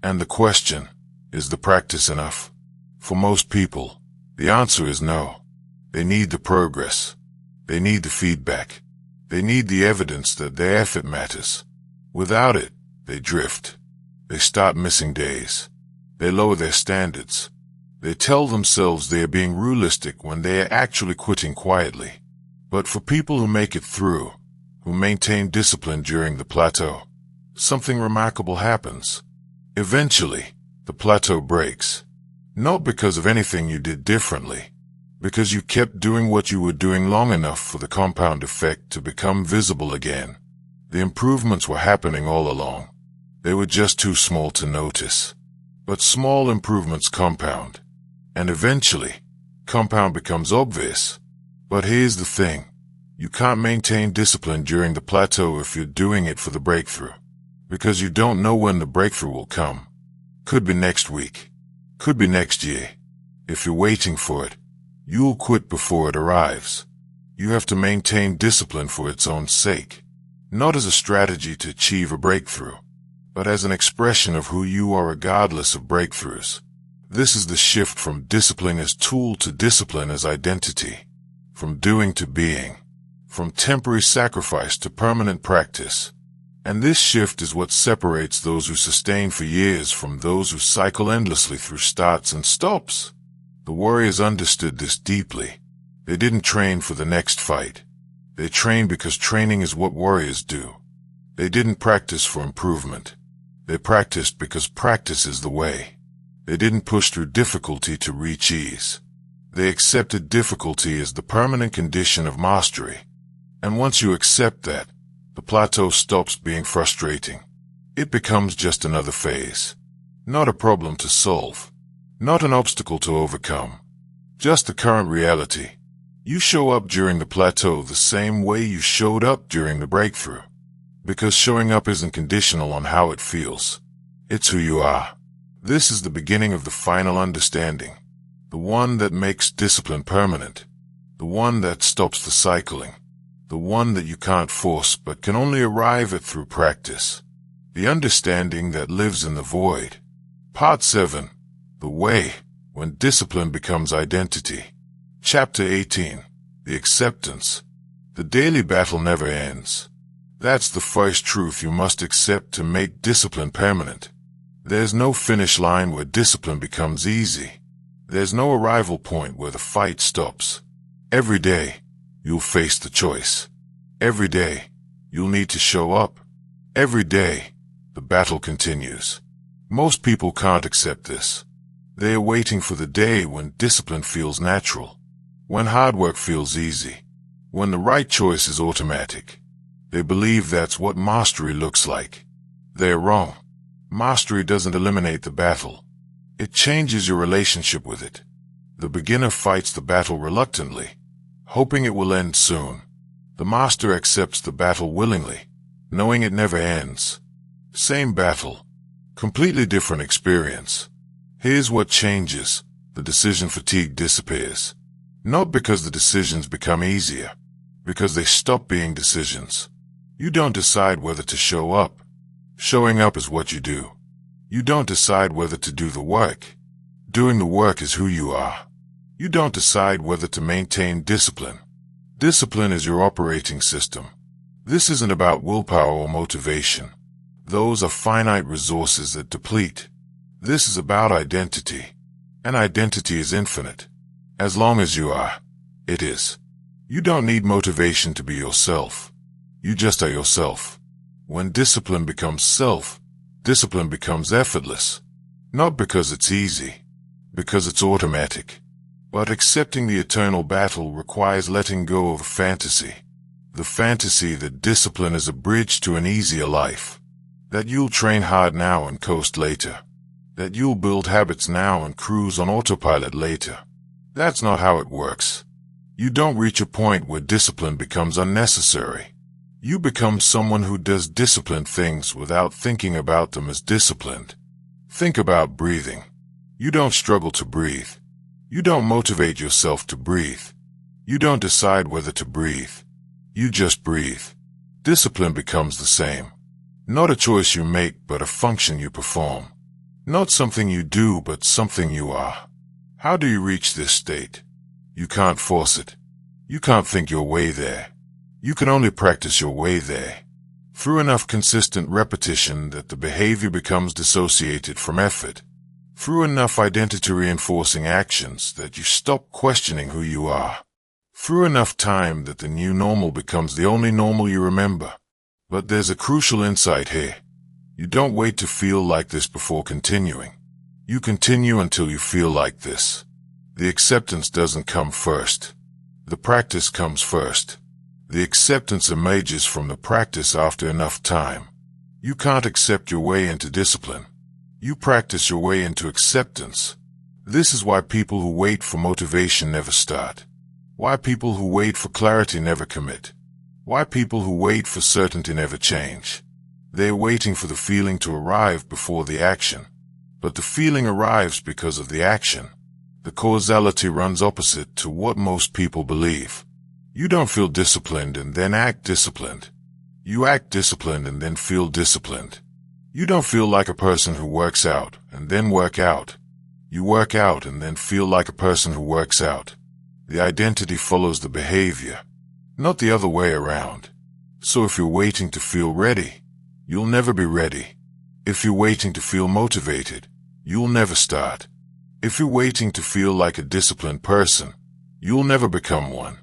And the question, is the practice enough? For most people, the answer is no. They need the progress. They need the feedback. They need the evidence that their effort matters. Without it, they drift. They start missing days. They lower their standards. They tell themselves they are being realistic when they are actually quitting quietly. But for people who make it through, who maintain discipline during the plateau, something remarkable happens. Eventually, the plateau breaks. Not because of anything you did differently, because you kept doing what you were doing long enough for the compound effect to become visible again. The improvements were happening all along. They were just too small to notice. But small improvements compound. And eventually, compound becomes obvious. But here's the thing. You can't maintain discipline during the plateau if you're doing it for the breakthrough. Because you don't know when the breakthrough will come. Could be next week. Could be next year. If you're waiting for it, you'll quit before it arrives. You have to maintain discipline for its own sake. Not as a strategy to achieve a breakthrough, but as an expression of who you are regardless of breakthroughs. This is the shift from discipline as tool to discipline as identity. From doing to being. From temporary sacrifice to permanent practice. And this shift is what separates those who sustain for years from those who cycle endlessly through starts and stops. The warriors understood this deeply. They didn't train for the next fight. They trained because training is what warriors do. They didn't practice for improvement. They practiced because practice is the way. They didn't push through difficulty to reach ease. They accepted difficulty as the permanent condition of mastery. And once you accept that, the plateau stops being frustrating. It becomes just another phase. Not a problem to solve. Not an obstacle to overcome. Just the current reality. You show up during the plateau the same way you showed up during the breakthrough. Because showing up isn't conditional on how it feels. It's who you are. This is the beginning of the final understanding. The one that makes discipline permanent. The one that stops the cycling. The one that you can't force but can only arrive at through practice. The understanding that lives in the void. Part 7. The Way, when discipline becomes identity. Chapter 18. The Acceptance. The daily battle never ends. That's the first truth you must accept to make discipline permanent. There's no finish line where discipline becomes easy. There's no arrival point where the fight stops. Every day, you'll face the choice. Every day, you'll need to show up. Every day, the battle continues. Most people can't accept this. They are waiting for the day when discipline feels natural. When hard work feels easy. When the right choice is automatic. They believe that's what mastery looks like. They're wrong. Mastery doesn't eliminate the battle. It changes your relationship with it. The beginner fights the battle reluctantly, hoping it will end soon. The master accepts the battle willingly, knowing it never ends. Same battle. Completely different experience. Here's what changes. The decision fatigue disappears. Not because the decisions become easier, because they stop being decisions. You don't decide whether to show up. Showing up is what you do. You don't decide whether to do the work. Doing the work is who you are. You don't decide whether to maintain discipline. Discipline is your operating system. This isn't about willpower or motivation. Those are finite resources that deplete. This is about identity. And identity is infinite. As long as you are, it is. You don't need motivation to be yourself. You just are yourself. When discipline becomes self, discipline becomes effortless. Not because it's easy, because it's automatic. But accepting the eternal battle requires letting go of a fantasy. The fantasy that discipline is a bridge to an easier life. That you'll train hard now and coast later. That you'll build habits now and cruise on autopilot later. That's not how it works. You don't reach a point where discipline becomes unnecessary. You become someone who does disciplined things without thinking about them as disciplined. Think about breathing. You don't struggle to breathe. You don't motivate yourself to breathe. You don't decide whether to breathe. You just breathe. Discipline becomes the same. Not a choice you make, but a function you perform. Not something you do, but something you are. How do you reach this state? You can't force it. You can't think your way there. You can only practice your way there. Through enough consistent repetition that the behavior becomes dissociated from effort. Through enough identity-reinforcing actions that you stop questioning who you are. Through enough time that the new normal becomes the only normal you remember. But there's a crucial insight here. You don't wait to feel like this before continuing. You continue until you feel like this. The acceptance doesn't come first. The practice comes first. The acceptance emerges from the practice after enough time. You can't accept your way into discipline. You practice your way into acceptance. This is why people who wait for motivation never start. Why people who wait for clarity never commit. Why people who wait for certainty never change. They're waiting for the feeling to arrive before the action. But the feeling arrives because of the action. The causality runs opposite to what most people believe. You don't feel disciplined and then act disciplined. You act disciplined and then feel disciplined. You don't feel like a person who works out and then work out. You work out and then feel like a person who works out. The identity follows the behavior, not the other way around. So if you're waiting to feel ready, you'll never be ready. If you're waiting to feel motivated, you'll never start. If you're waiting to feel like a disciplined person, you'll never become one.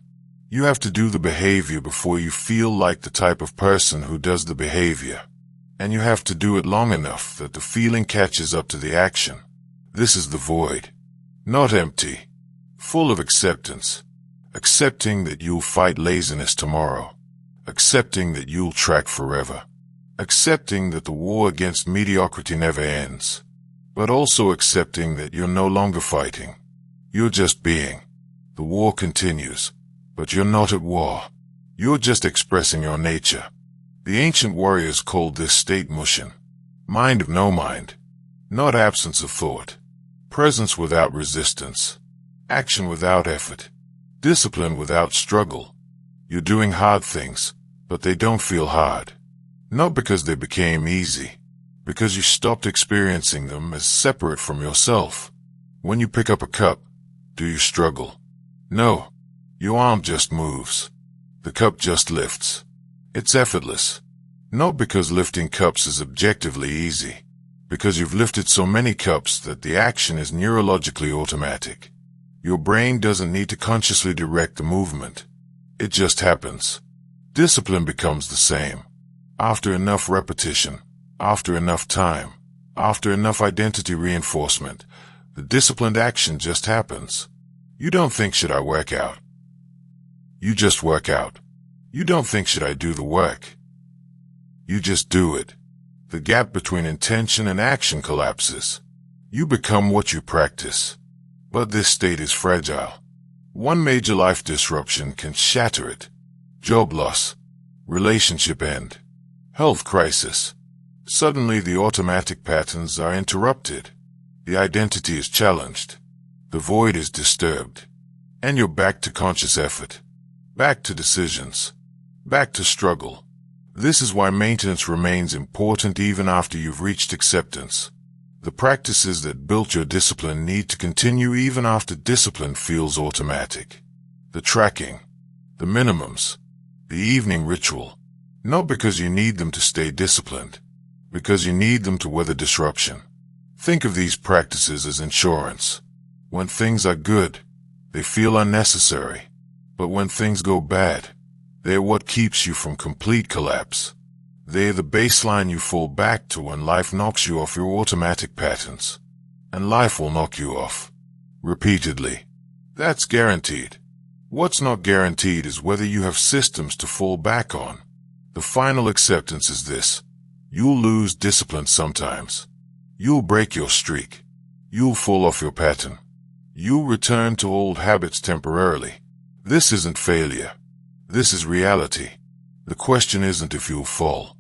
You have to do the behavior before you feel like the type of person who does the behavior. And you have to do it long enough that the feeling catches up to the action. This is the void. Not empty. Full of acceptance. Accepting that you'll fight laziness tomorrow. Accepting that you'll track forever. Accepting that the war against mediocrity never ends. But also accepting that you're no longer fighting. You're just being. The war continues. But you're not at war. You're just expressing your nature. The ancient warriors called this state mushin. Mind of no mind. Not absence of thought. Presence without resistance. Action without effort. Discipline without struggle. You're doing hard things, but they don't feel hard. Not because they became easy. Because you stopped experiencing them as separate from yourself. When you pick up a cup, do you struggle? No. Your arm just moves. The cup just lifts. It's effortless. Not because lifting cups is objectively easy. Because you've lifted so many cups that the action is neurologically automatic. Your brain doesn't need to consciously direct the movement. It just happens. Discipline becomes the same. After enough repetition, after enough time, after enough identity reinforcement, the disciplined action just happens. You don't think, should I work out? You just work out. You don't think, should I do the work? You just do it. The gap between intention and action collapses. You become what you practice. But this state is fragile. One major life disruption can shatter it. Job loss, relationship end, health crisis. Suddenly the automatic patterns are interrupted. The identity is challenged. The void is disturbed. And you're back to conscious effort. Back to decisions. Back to struggle. This is why maintenance remains important even after you've reached acceptance. The practices that built your discipline need to continue even after discipline feels automatic. The tracking. The minimums. The evening ritual. Not because you need them to stay disciplined. Because you need them to weather disruption. Think of these practices as insurance. When things are good, they feel unnecessary. But when things go bad, they're what keeps you from complete collapse. They're the baseline you fall back to when life knocks you off your automatic patterns. And life will knock you off. Repeatedly. That's guaranteed. What's not guaranteed is whether you have systems to fall back on. The final acceptance is this. You'll lose discipline sometimes. You'll break your streak. You'll fall off your pattern. You'll return to old habits temporarily. This isn't failure. This is reality. The question isn't if you'll fall.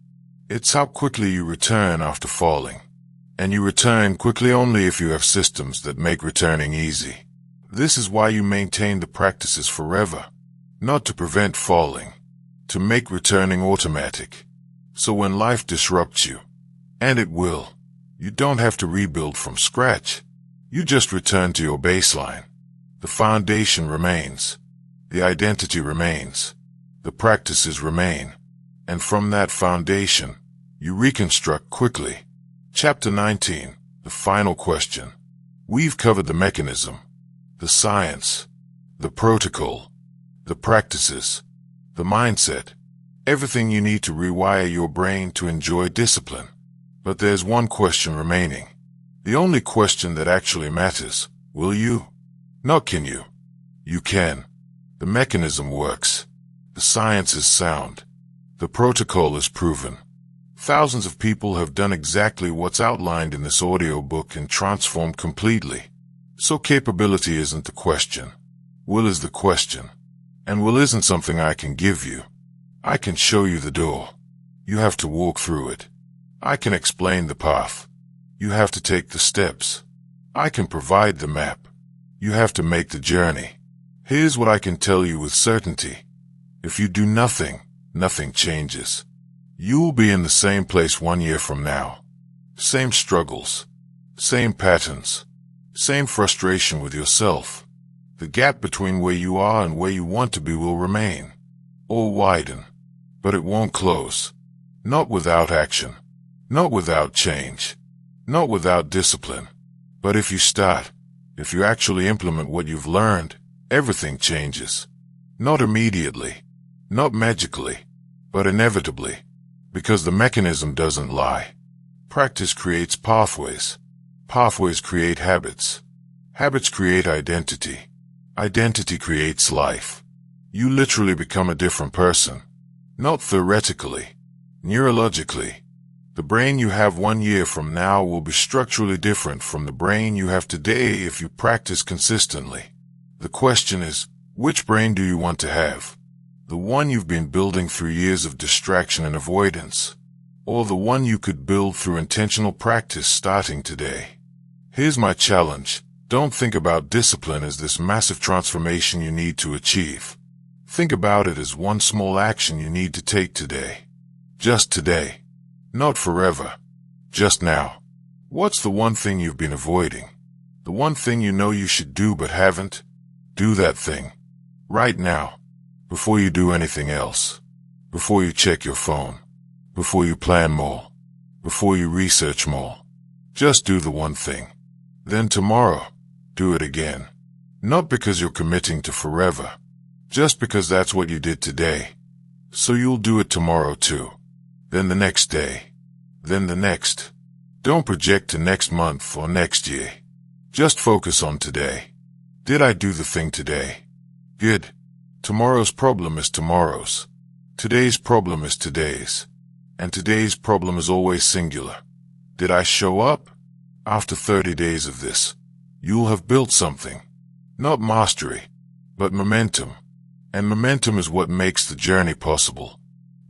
It's how quickly you return after falling. And you return quickly only if you have systems that make returning easy. This is why you maintain the practices forever. Not to prevent falling. To make returning automatic. So when life disrupts you, and it will, you don't have to rebuild from scratch. You just return to your baseline. The foundation remains. The identity remains. The practices remain. And from that foundation, you reconstruct quickly. Chapter 19, the final question. We've covered the mechanism, the science, the protocol, the practices, the mindset, everything you need to rewire your brain to enjoy discipline. But there's one question remaining. The only question that actually matters. Will you? Not can you. You can. The mechanism works. The science is sound. The protocol is proven. Thousands of people have done exactly what's outlined in this audiobook and transformed completely. So capability isn't the question. Will is the question. And will isn't something I can give you. I can show you the door. You have to walk through it. I can explain the path. You have to take the steps. I can provide the map. You have to make the journey. Here's what I can tell you with certainty. If you do nothing, nothing changes. You will be in the same place 1 year from now. Same struggles. Same patterns. Same frustration with yourself. The gap between where you are and where you want to be will remain. Or widen. But it won't close. Not without action. Not without change. Not without discipline. But if you start, if you actually implement what you've learned, everything changes. Not immediately. Not magically. But inevitably. Because the mechanism doesn't lie. Practice creates pathways. Pathways create habits. Habits create identity. Identity creates life. You literally become a different person. Not theoretically. Neurologically. The brain you have 1 year from now will be structurally different from the brain you have today if you practice consistently. The question is, which brain do you want to have? The one you've been building through years of distraction and avoidance, or the one you could build through intentional practice starting today? Here's my challenge. Don't think about discipline as this massive transformation you need to achieve. Think about it as one small action you need to take today. Just today. Not forever. Just now. What's the one thing you've been avoiding? The one thing you know you should do but haven't? Do that thing. Right now. Before you do anything else. Before you check your phone. Before you plan more. Before you research more. Just do the one thing. Then tomorrow, do it again. Not because you're committing to forever. Just because that's what you did today. So you'll do it tomorrow too. Then the next day. Then the next. Don't project to next month or next year. Just focus on today. Did I do the thing today? Good. Tomorrow's problem is tomorrow's. Today's problem is today's. And today's problem is always singular. Did I show up? After 30 days of this, you'll have built something. Not mastery, but momentum. And momentum is what makes the journey possible.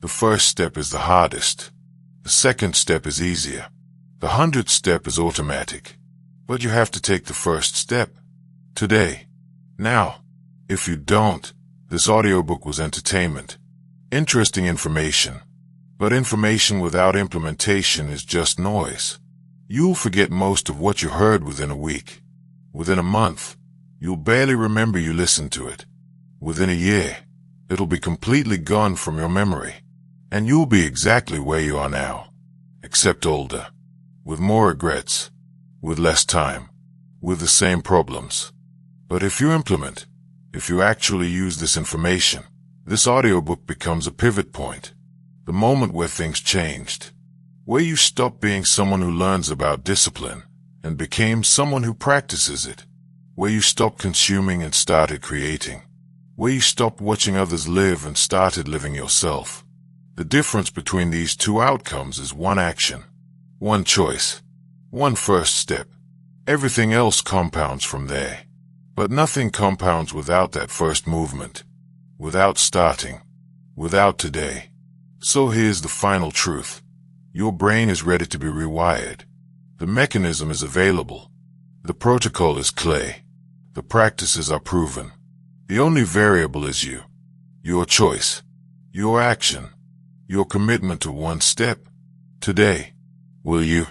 The first step is the hardest. The second step is easier. The 100th step is automatic. But you have to take the first step. Today. Now. If you don't, this audiobook was entertainment. Interesting information. But information without implementation is just noise. You'll forget most of what you heard within a week. Within a month, you'll barely remember you listened to it. Within a year, it'll be completely gone from your memory. And you'll be exactly where you are now. Except older. With more regrets. With less time. With the same problems. But if you implement, if you actually use this information, this audiobook becomes a pivot point. The moment where things changed. Where you stopped being someone who learns about discipline and became someone who practices it. Where you stopped consuming and started creating. Where you stopped watching others live and started living yourself. The difference between these two outcomes is one action. One choice. One first step. Everything else compounds from there. But nothing compounds without that first movement. Without starting. Without today. So here's the final truth. Your brain is ready to be rewired. The mechanism is available. The protocol is clear. The practices are proven. The only variable is you. Your choice. Your action. Your commitment to one step. Today. Will you?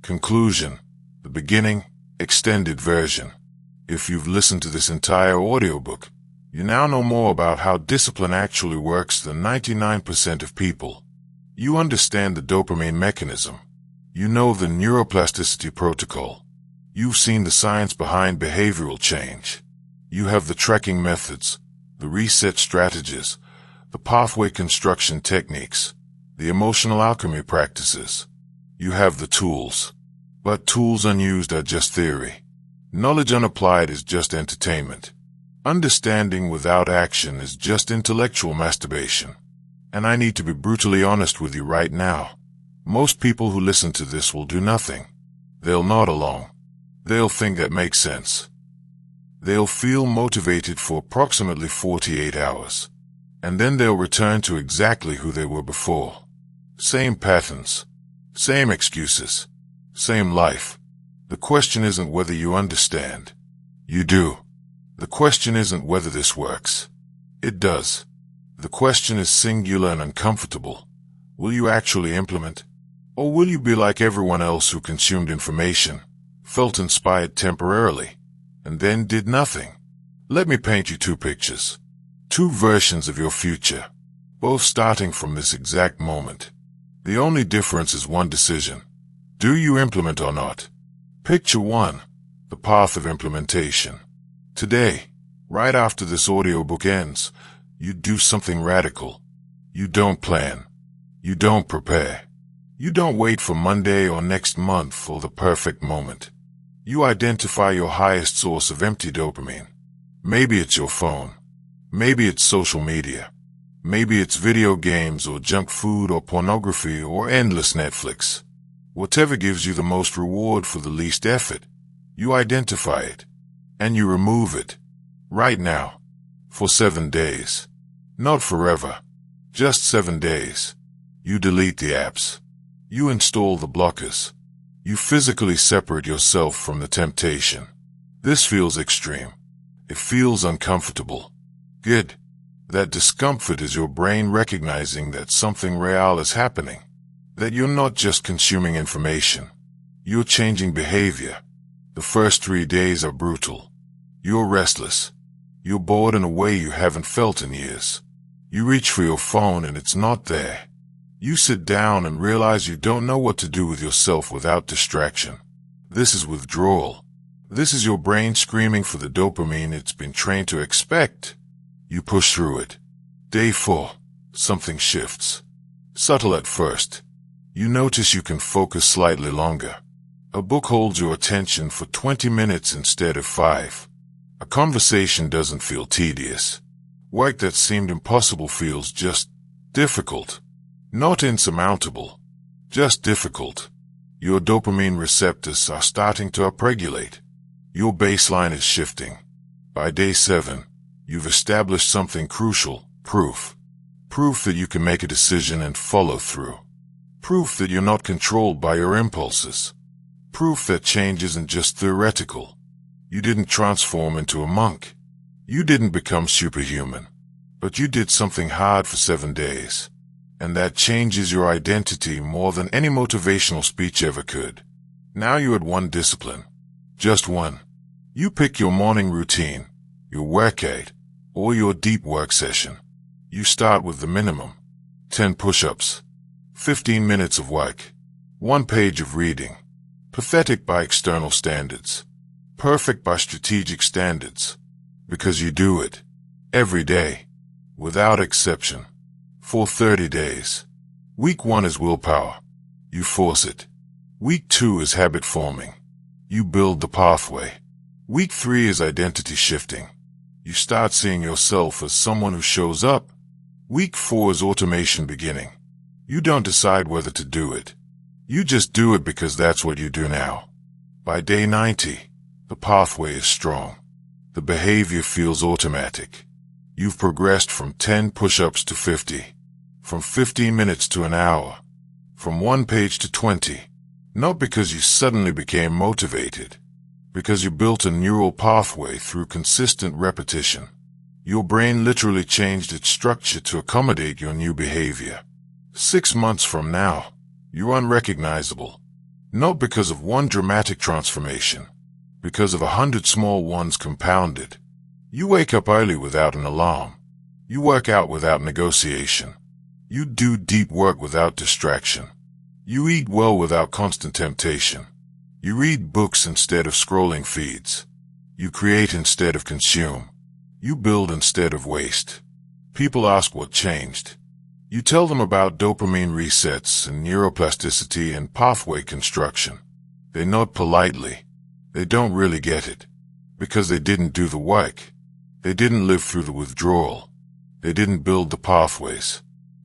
Conclusion. The beginning, extended version. If you've listened to this entire audiobook, you now know more about how discipline actually works than 99% of people. You understand the dopamine mechanism. You know the neuroplasticity protocol. You've seen the science behind behavioral change. You have the tracking methods, the reset strategies, the pathway construction techniques, the emotional alchemy practices. You have the tools. But tools unused are just theory. Knowledge unapplied is just entertainment. Understanding without action is just intellectual masturbation. And I need to be brutally honest with you right now. Most people who listen to this will do nothing. They'll nod along. They'll think that makes sense. They'll feel motivated for approximately 48 hours. And then they'll return to exactly who they were before. Same patterns. Same excuses. Same life. The question isn't whether you understand. You do. The question isn't whether this works. It does. The question is singular and uncomfortable. Will you actually implement? Or will you be like everyone else who consumed information, felt inspired temporarily, and then did nothing? Let me paint you two pictures. Two versions of your future, both starting from this exact moment. The only difference is one decision. Do you implement or not? Picture 1. The path of implementation. Today, right after this audiobook ends, you do something radical. You don't plan. You don't prepare. You don't wait for Monday or next month for the perfect moment. You identify your highest source of empty dopamine. Maybe it's your phone. Maybe it's social media. Maybe it's video games or junk food or pornography or endless Netflix. Whatever gives you the most reward for the least effort, you identify it, and you remove it. Right now. For 7 days. Not forever. Just 7 days. You delete the apps. You install the blockers. You physically separate yourself from the temptation. This feels extreme. It feels uncomfortable. Good. That discomfort is your brain recognizing that something real is happening. That you're not just consuming information. You're changing behavior. The first 3 days are brutal. You're restless. You're bored in a way you haven't felt in years. You reach for your phone and it's not there. You sit down and realize you don't know what to do with yourself without distraction. This is withdrawal. This is your brain screaming for the dopamine it's been trained to expect. You push through it. Day 4. Something shifts. Subtle at first. You notice you can focus slightly longer. A book holds your attention for 20 minutes instead of 5. A conversation doesn't feel tedious. Work that seemed impossible feels just difficult. Not insurmountable. Just difficult. Your dopamine receptors are starting to upregulate. Your baseline is shifting. By day 7, you've established something crucial, proof. Proof that you can make a decision and follow through. Proof that you're not controlled by your impulses. Proof that change isn't just theoretical. You didn't transform into a monk. You didn't become superhuman. But you did something hard for 7 days. And that changes your identity more than any motivational speech ever could. Now you had one discipline. Just one. You pick your morning routine, your workout, or your deep work session. You start with the minimum. 10 push-ups. 15 minutes of work. 1 page of reading. Pathetic by external standards. Perfect by strategic standards. Because you do it. Every day. Without exception. For 30 days. Week 1 is willpower. You force it. Week 2 is habit forming. You build the pathway. Week 3 is identity shifting. You start seeing yourself as someone who shows up. Week 4 is automation beginning. You don't decide whether to do it. You just do it because that's what you do now. By day 90, the pathway is strong. The behavior feels automatic. You've progressed from 10 push-ups to 50. from 15 minutes to an hour, from 1 page to 20. Not because you suddenly became motivated, because you built a neural pathway through consistent repetition. Your brain literally changed its structure to accommodate your new behavior. 6 months from now, you're unrecognizable. Not because of one dramatic transformation, because of 100 small ones compounded. You wake up early without an alarm. You work out without negotiation. You do deep work without distraction. You eat well without constant temptation. You read books instead of scrolling feeds. You create instead of consume. You build instead of waste. People ask what changed. You tell them about dopamine resets and neuroplasticity and pathway construction. They nod politely. They don't really get it, because they didn't do the work. They didn't live through the withdrawal. They didn't build the pathways.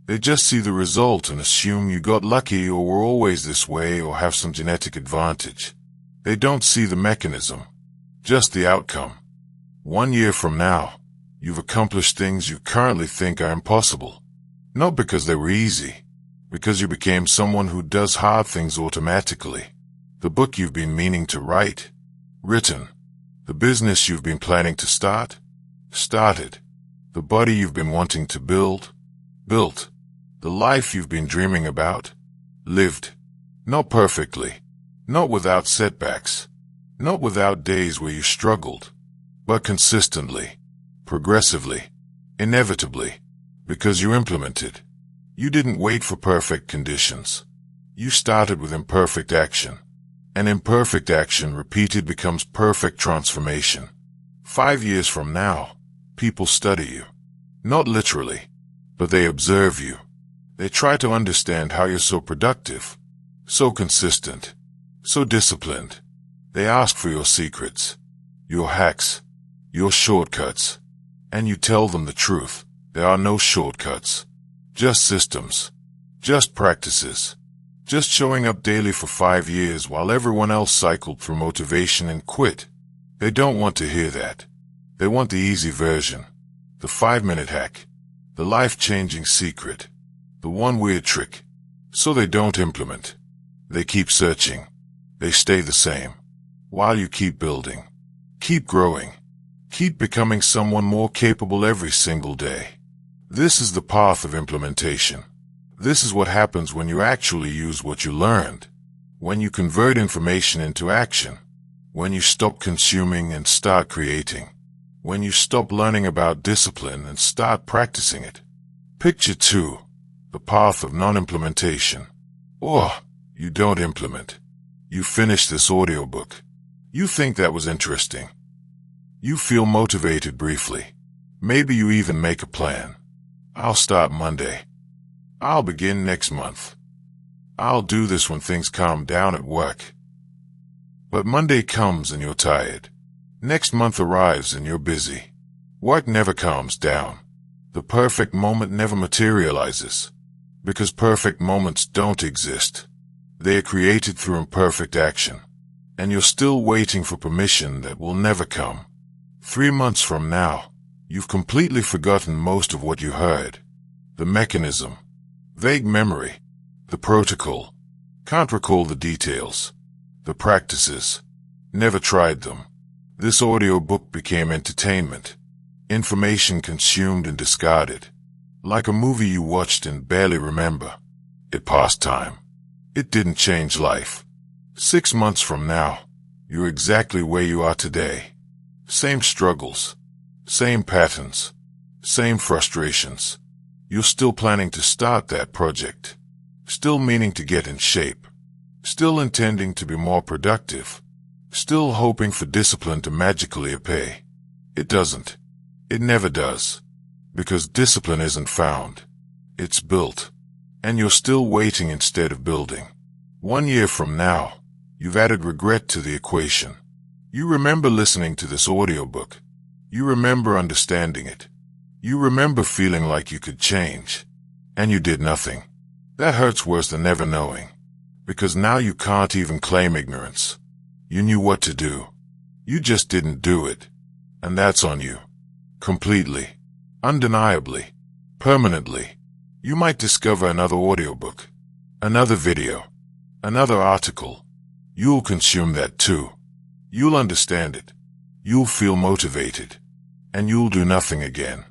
They just see the result and assume you got lucky or were always this way or have some genetic advantage. They don't see the mechanism, just the outcome. 1 year from now, you've accomplished things you currently think are impossible. Not because they were easy, because you became someone who does hard things automatically. The book you've been meaning to write, written. The business you've been planning to start, started. The body you've been wanting to build, built. The life you've been dreaming about, lived. Not perfectly, not without setbacks, not without days where you struggled, but consistently, progressively, inevitably, because you implemented. You didn't wait for perfect conditions. You started with imperfect action. And imperfect action repeated becomes perfect transformation. 5 years from now, people study you. Not literally, but they observe you. They try to understand how you're so productive, so consistent, so disciplined. They ask for your secrets, your hacks, your shortcuts. And you tell them the truth. There are no shortcuts. Just systems. Just practices. Just showing up daily for 5 years while everyone else cycled through motivation and quit. They don't want to hear that. They want the easy version. The 5-minute hack. The life-changing secret. The one weird trick. So they don't implement. They keep searching. They stay the same. While you keep building. Keep growing. Keep becoming someone more capable every single day. This is the path of implementation. This is what happens when you actually use what you learned. When you convert information into action. When you stop consuming and start creating. When you stop learning about discipline and start practicing it. Picture 2. The path of non-implementation. Or, you don't implement. You finish this audiobook. You think that was interesting. You feel motivated briefly. Maybe you even make a plan. I'll start Monday. I'll begin next month. I'll do this when things calm down at work. But Monday comes and you're tired. Next month arrives and you're busy. Work never calms down. The perfect moment never materializes. Because perfect moments don't exist. They are created through imperfect action. And you're still waiting for permission that will never come. 3 months from now, you've completely forgotten most of what you heard. The mechanism. Vague memory. The protocol. Can't recall the details. The practices. Never tried them. This audiobook became entertainment. Information consumed and discarded. Like a movie you watched and barely remember. It passed time. It didn't change life. 6 months from now, you're exactly where you are today. Same struggles. Same patterns. Same frustrations. You're still planning to start that project. Still meaning to get in shape. Still intending to be more productive. Still hoping for discipline to magically appear. It doesn't. It never does. Because discipline isn't found. It's built. And you're still waiting instead of building. 1 year from now, you've added regret to the equation. You remember listening to this audiobook. You remember understanding it. You remember feeling like you could change. And you did nothing. That hurts worse than never knowing. Because now you can't even claim ignorance. You knew what to do. You just didn't do it. And that's on you. Completely. Undeniably. Permanently. You might discover another audiobook, another video, another article. You'll consume that too. You'll understand it. You'll feel motivated. And you'll do nothing again.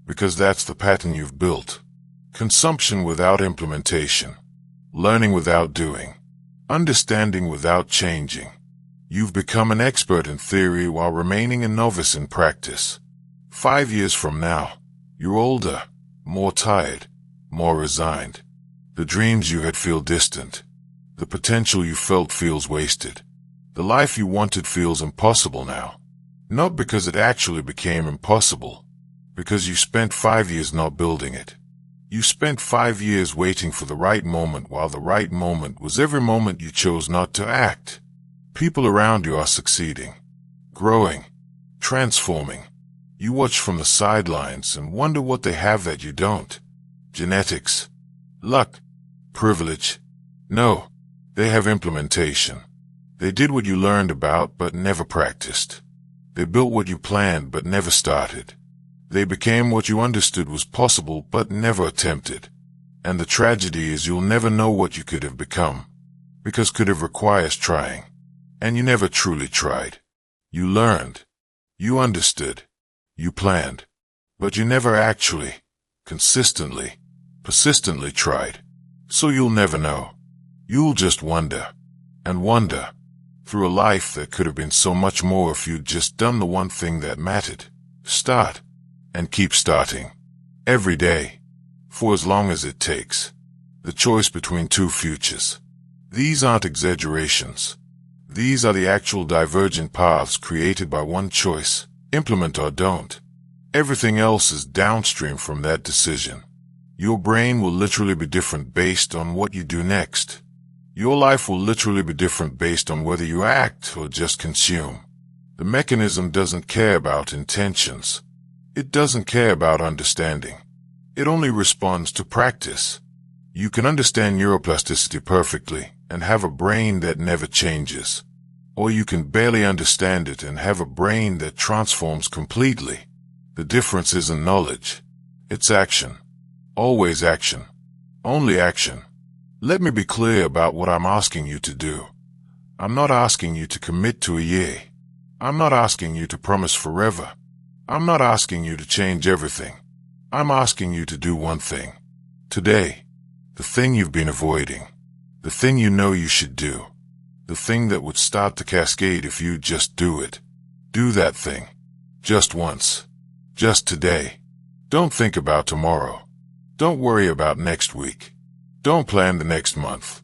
Because that's the pattern you've built. Consumption without implementation. Learning without doing. Understanding without changing. You've become an expert in theory while remaining a novice in practice. 5 years from now, you're older, more tired, more resigned. The dreams you had feel distant. The potential you felt feels wasted. The life you wanted feels impossible now. Not because it actually became impossible, because you spent 5 years not building it. You spent 5 years waiting for the right moment while the right moment was every moment you chose not to act. People around you are succeeding, growing, transforming. You watch from the sidelines and wonder what they have that you don't. Genetics, luck, privilege. No, they have implementation. They did what you learned about but never practiced. They built what you planned but never started. They became what you understood was possible but never attempted. And the tragedy is you'll never know what you could have become, because could have requires trying. And you never truly tried. You learned. You understood. You planned. But you never actually, consistently, persistently tried. So you'll never know. You'll just wonder. And wonder. Through a life that could have been so much more if you'd just done the one thing that mattered. Start. And keep starting. Every day. For as long as it takes. The choice between two futures. These aren't exaggerations. These are the actual divergent paths created by one choice. Implement or don't. Everything else is downstream from that decision. Your brain will literally be different based on what you do next. Your life will literally be different based on whether you act or just consume. The mechanism doesn't care about intentions. It doesn't care about understanding. It only responds to practice. You can understand neuroplasticity perfectly and have a brain that never changes. Or you can barely understand it and have a brain that transforms completely. The difference isn't knowledge. It's action. Always action. Only action. Let me be clear about what I'm asking you to do. I'm not asking you to commit to a year. I'm not asking you to promise forever. I'm not asking you to change everything. I'm asking you to do one thing. Today. The thing you've been avoiding. The thing you know you should do. The thing that would start the cascade if you just do it. Do that thing. Just once. Just today. Don't think about tomorrow. Don't worry about next week. Don't plan the next month.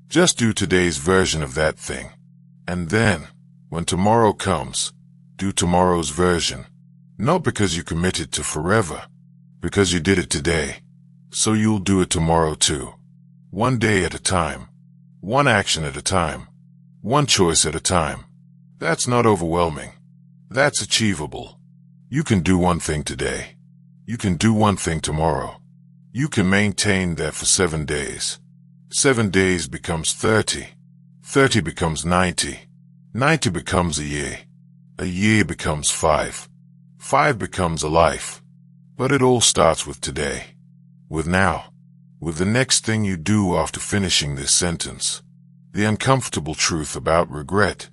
Just do today's version of that thing. And then, when tomorrow comes, do tomorrow's version. Not because you committed to forever. Because you did it today. So you'll do it tomorrow too. One day at a time. One action at a time. One choice at a time. That's not overwhelming. That's achievable. You can do one thing today. You can do one thing tomorrow. You can maintain that for 7 days. 7 days becomes 30. 30 becomes 90. 90 becomes a year. A year becomes 5. 5 becomes a life. But it all starts with today. With now. With the next thing you do after finishing this sentence. The uncomfortable truth about regret.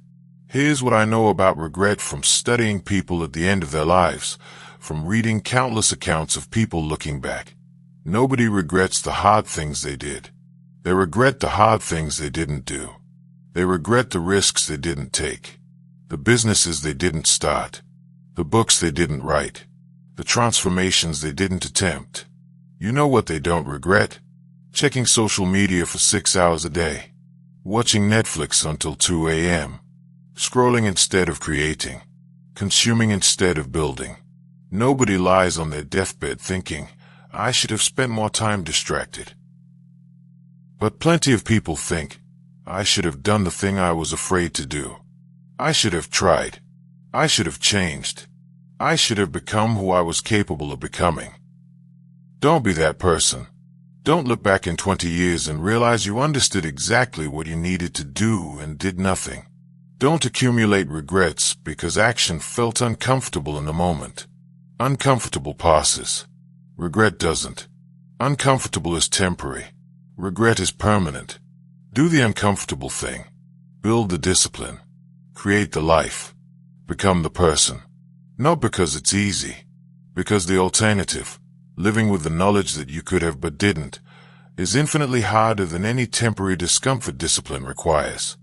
Here's what I know about regret from studying people at the end of their lives, from reading countless accounts of people looking back. Nobody regrets the hard things they did. They regret the hard things they didn't do. They regret the risks they didn't take. The businesses they didn't start. The books they didn't write. The transformations they didn't attempt. You know what they don't regret? Checking social media for 6 hours a day. Watching Netflix until 2 a.m. Scrolling instead of creating. Consuming instead of building. Nobody lies on their deathbed thinking, I should have spent more time distracted. But plenty of people think, I should have done the thing I was afraid to do. I should have tried. I should have changed. I should have become who I was capable of becoming. Don't be that person. Don't look back in 20 years and realize you understood exactly what you needed to do and did nothing. Don't accumulate regrets because action felt uncomfortable in the moment. Uncomfortable passes. Regret doesn't. Uncomfortable is temporary. Regret is permanent. Do the uncomfortable thing. Build the discipline. Create the life. Become the person. Not because it's easy, because the alternative, living with the knowledge that you could have but didn't, is infinitely harder than any temporary discomfort discipline requires.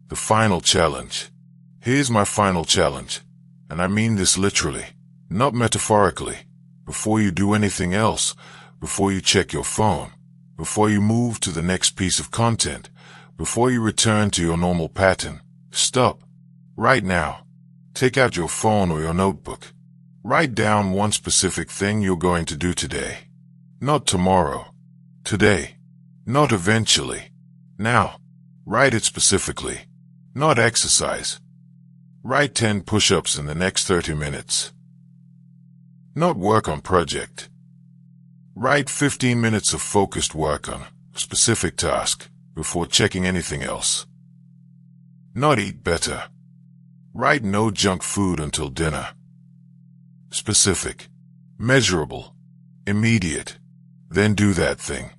The final challenge. Here's my final challenge, and I mean this literally, not metaphorically. Before you do anything else, before you check your phone, before you move to the next piece of content, before you return to your normal pattern, stop. Right now. Take out your phone or your notebook. Write down one specific thing you're going to do today. Not tomorrow. Today. Not eventually. Now. Write it specifically. Not exercise. Write 10 push-ups in the next 30 minutes. Not work on project. Write 15 minutes of focused work on a specific task before checking anything else. Not eat better. Write no junk food until dinner. Specific. Measurable. Immediate. Then do that thing.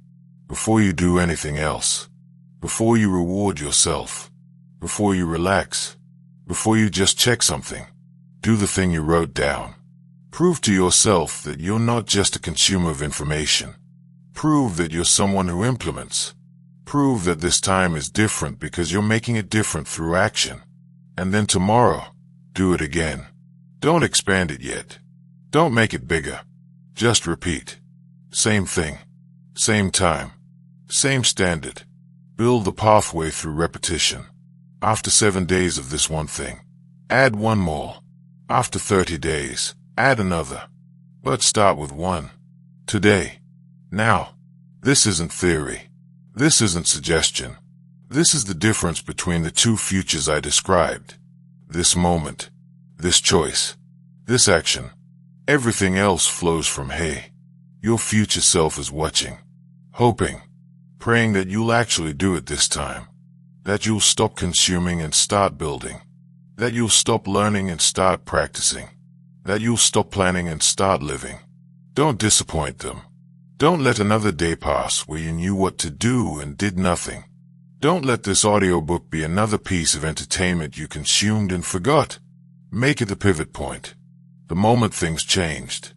Before you do anything else. Before you reward yourself. Before you relax. Before you just check something. Do the thing you wrote down. Prove to yourself that you're not just a consumer of information. Prove that you're someone who implements. Prove that this time is different because you're making it different through action. And then tomorrow, do it again. Don't expand it yet. Don't make it bigger. Just repeat. Same thing. Same time. Same standard. Build the pathway through repetition. After 7 days of this one thing, add one more. After 30 days, add another. But start with one. Today. Now. This isn't theory. This isn't suggestion. This is the difference between the two futures I described. This moment, this choice, this action. Everything else flows from hey. Your future self is watching, hoping, praying that you'll actually do it this time. That you'll stop consuming and start building. That you'll stop learning and start practicing. That you'll stop planning and start living. Don't disappoint them. Don't let another day pass where you knew what to do and did nothing. Don't let this audiobook be another piece of entertainment you consumed and forgot. Make it the pivot point. The moment things changed.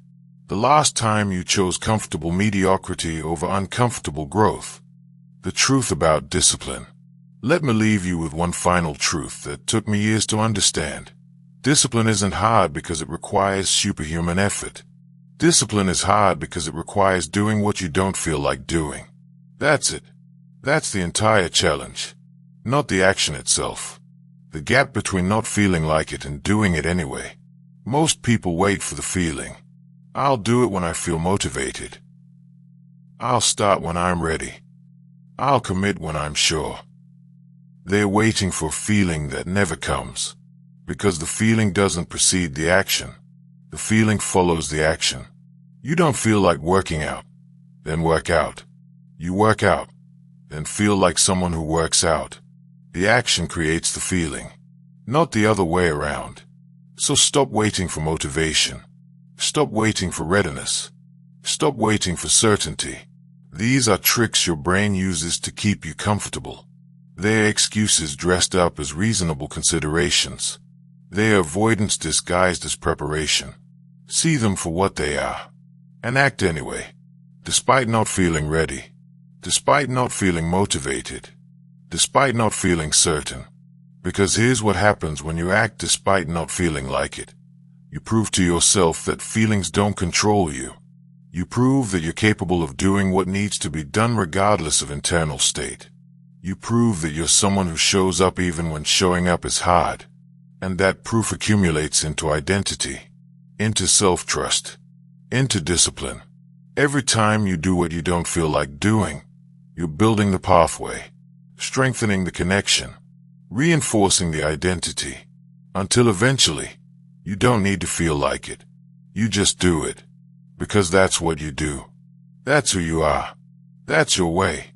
The last time you chose comfortable mediocrity over uncomfortable growth. The truth about discipline. Let me leave you with one final truth that took me years to understand. Discipline isn't hard because it requires superhuman effort. Discipline is hard because it requires doing what you don't feel like doing. That's it. That's the entire challenge, not the action itself. The gap between not feeling like it and doing it anyway. Most people wait for the feeling. I'll do it when I feel motivated. I'll start when I'm ready. I'll commit when I'm sure. They're waiting for a feeling that never comes, because the feeling doesn't precede the action. The feeling follows the action. You don't feel like working out, then work out. You work out. Then feel like someone who works out. The action creates the feeling, not the other way around. So stop waiting for motivation. Stop waiting for readiness. Stop waiting for certainty. These are tricks your brain uses to keep you comfortable. They are excuses dressed up as reasonable considerations. They are avoidance disguised as preparation. See them for what they are. And act anyway, despite not feeling ready. Despite not feeling motivated, despite not feeling certain. Because here's what happens when you act despite not feeling like it. You prove to yourself that feelings don't control you. You prove that you're capable of doing what needs to be done regardless of internal state. You prove that you're someone who shows up even when showing up is hard. And that proof accumulates into identity, into self-trust, into discipline. Every time you do what you don't feel like doing, you're building the pathway, strengthening the connection, reinforcing the identity, until eventually, you don't need to feel like it. You just do it. Because that's what you do. That's who you are. That's your way.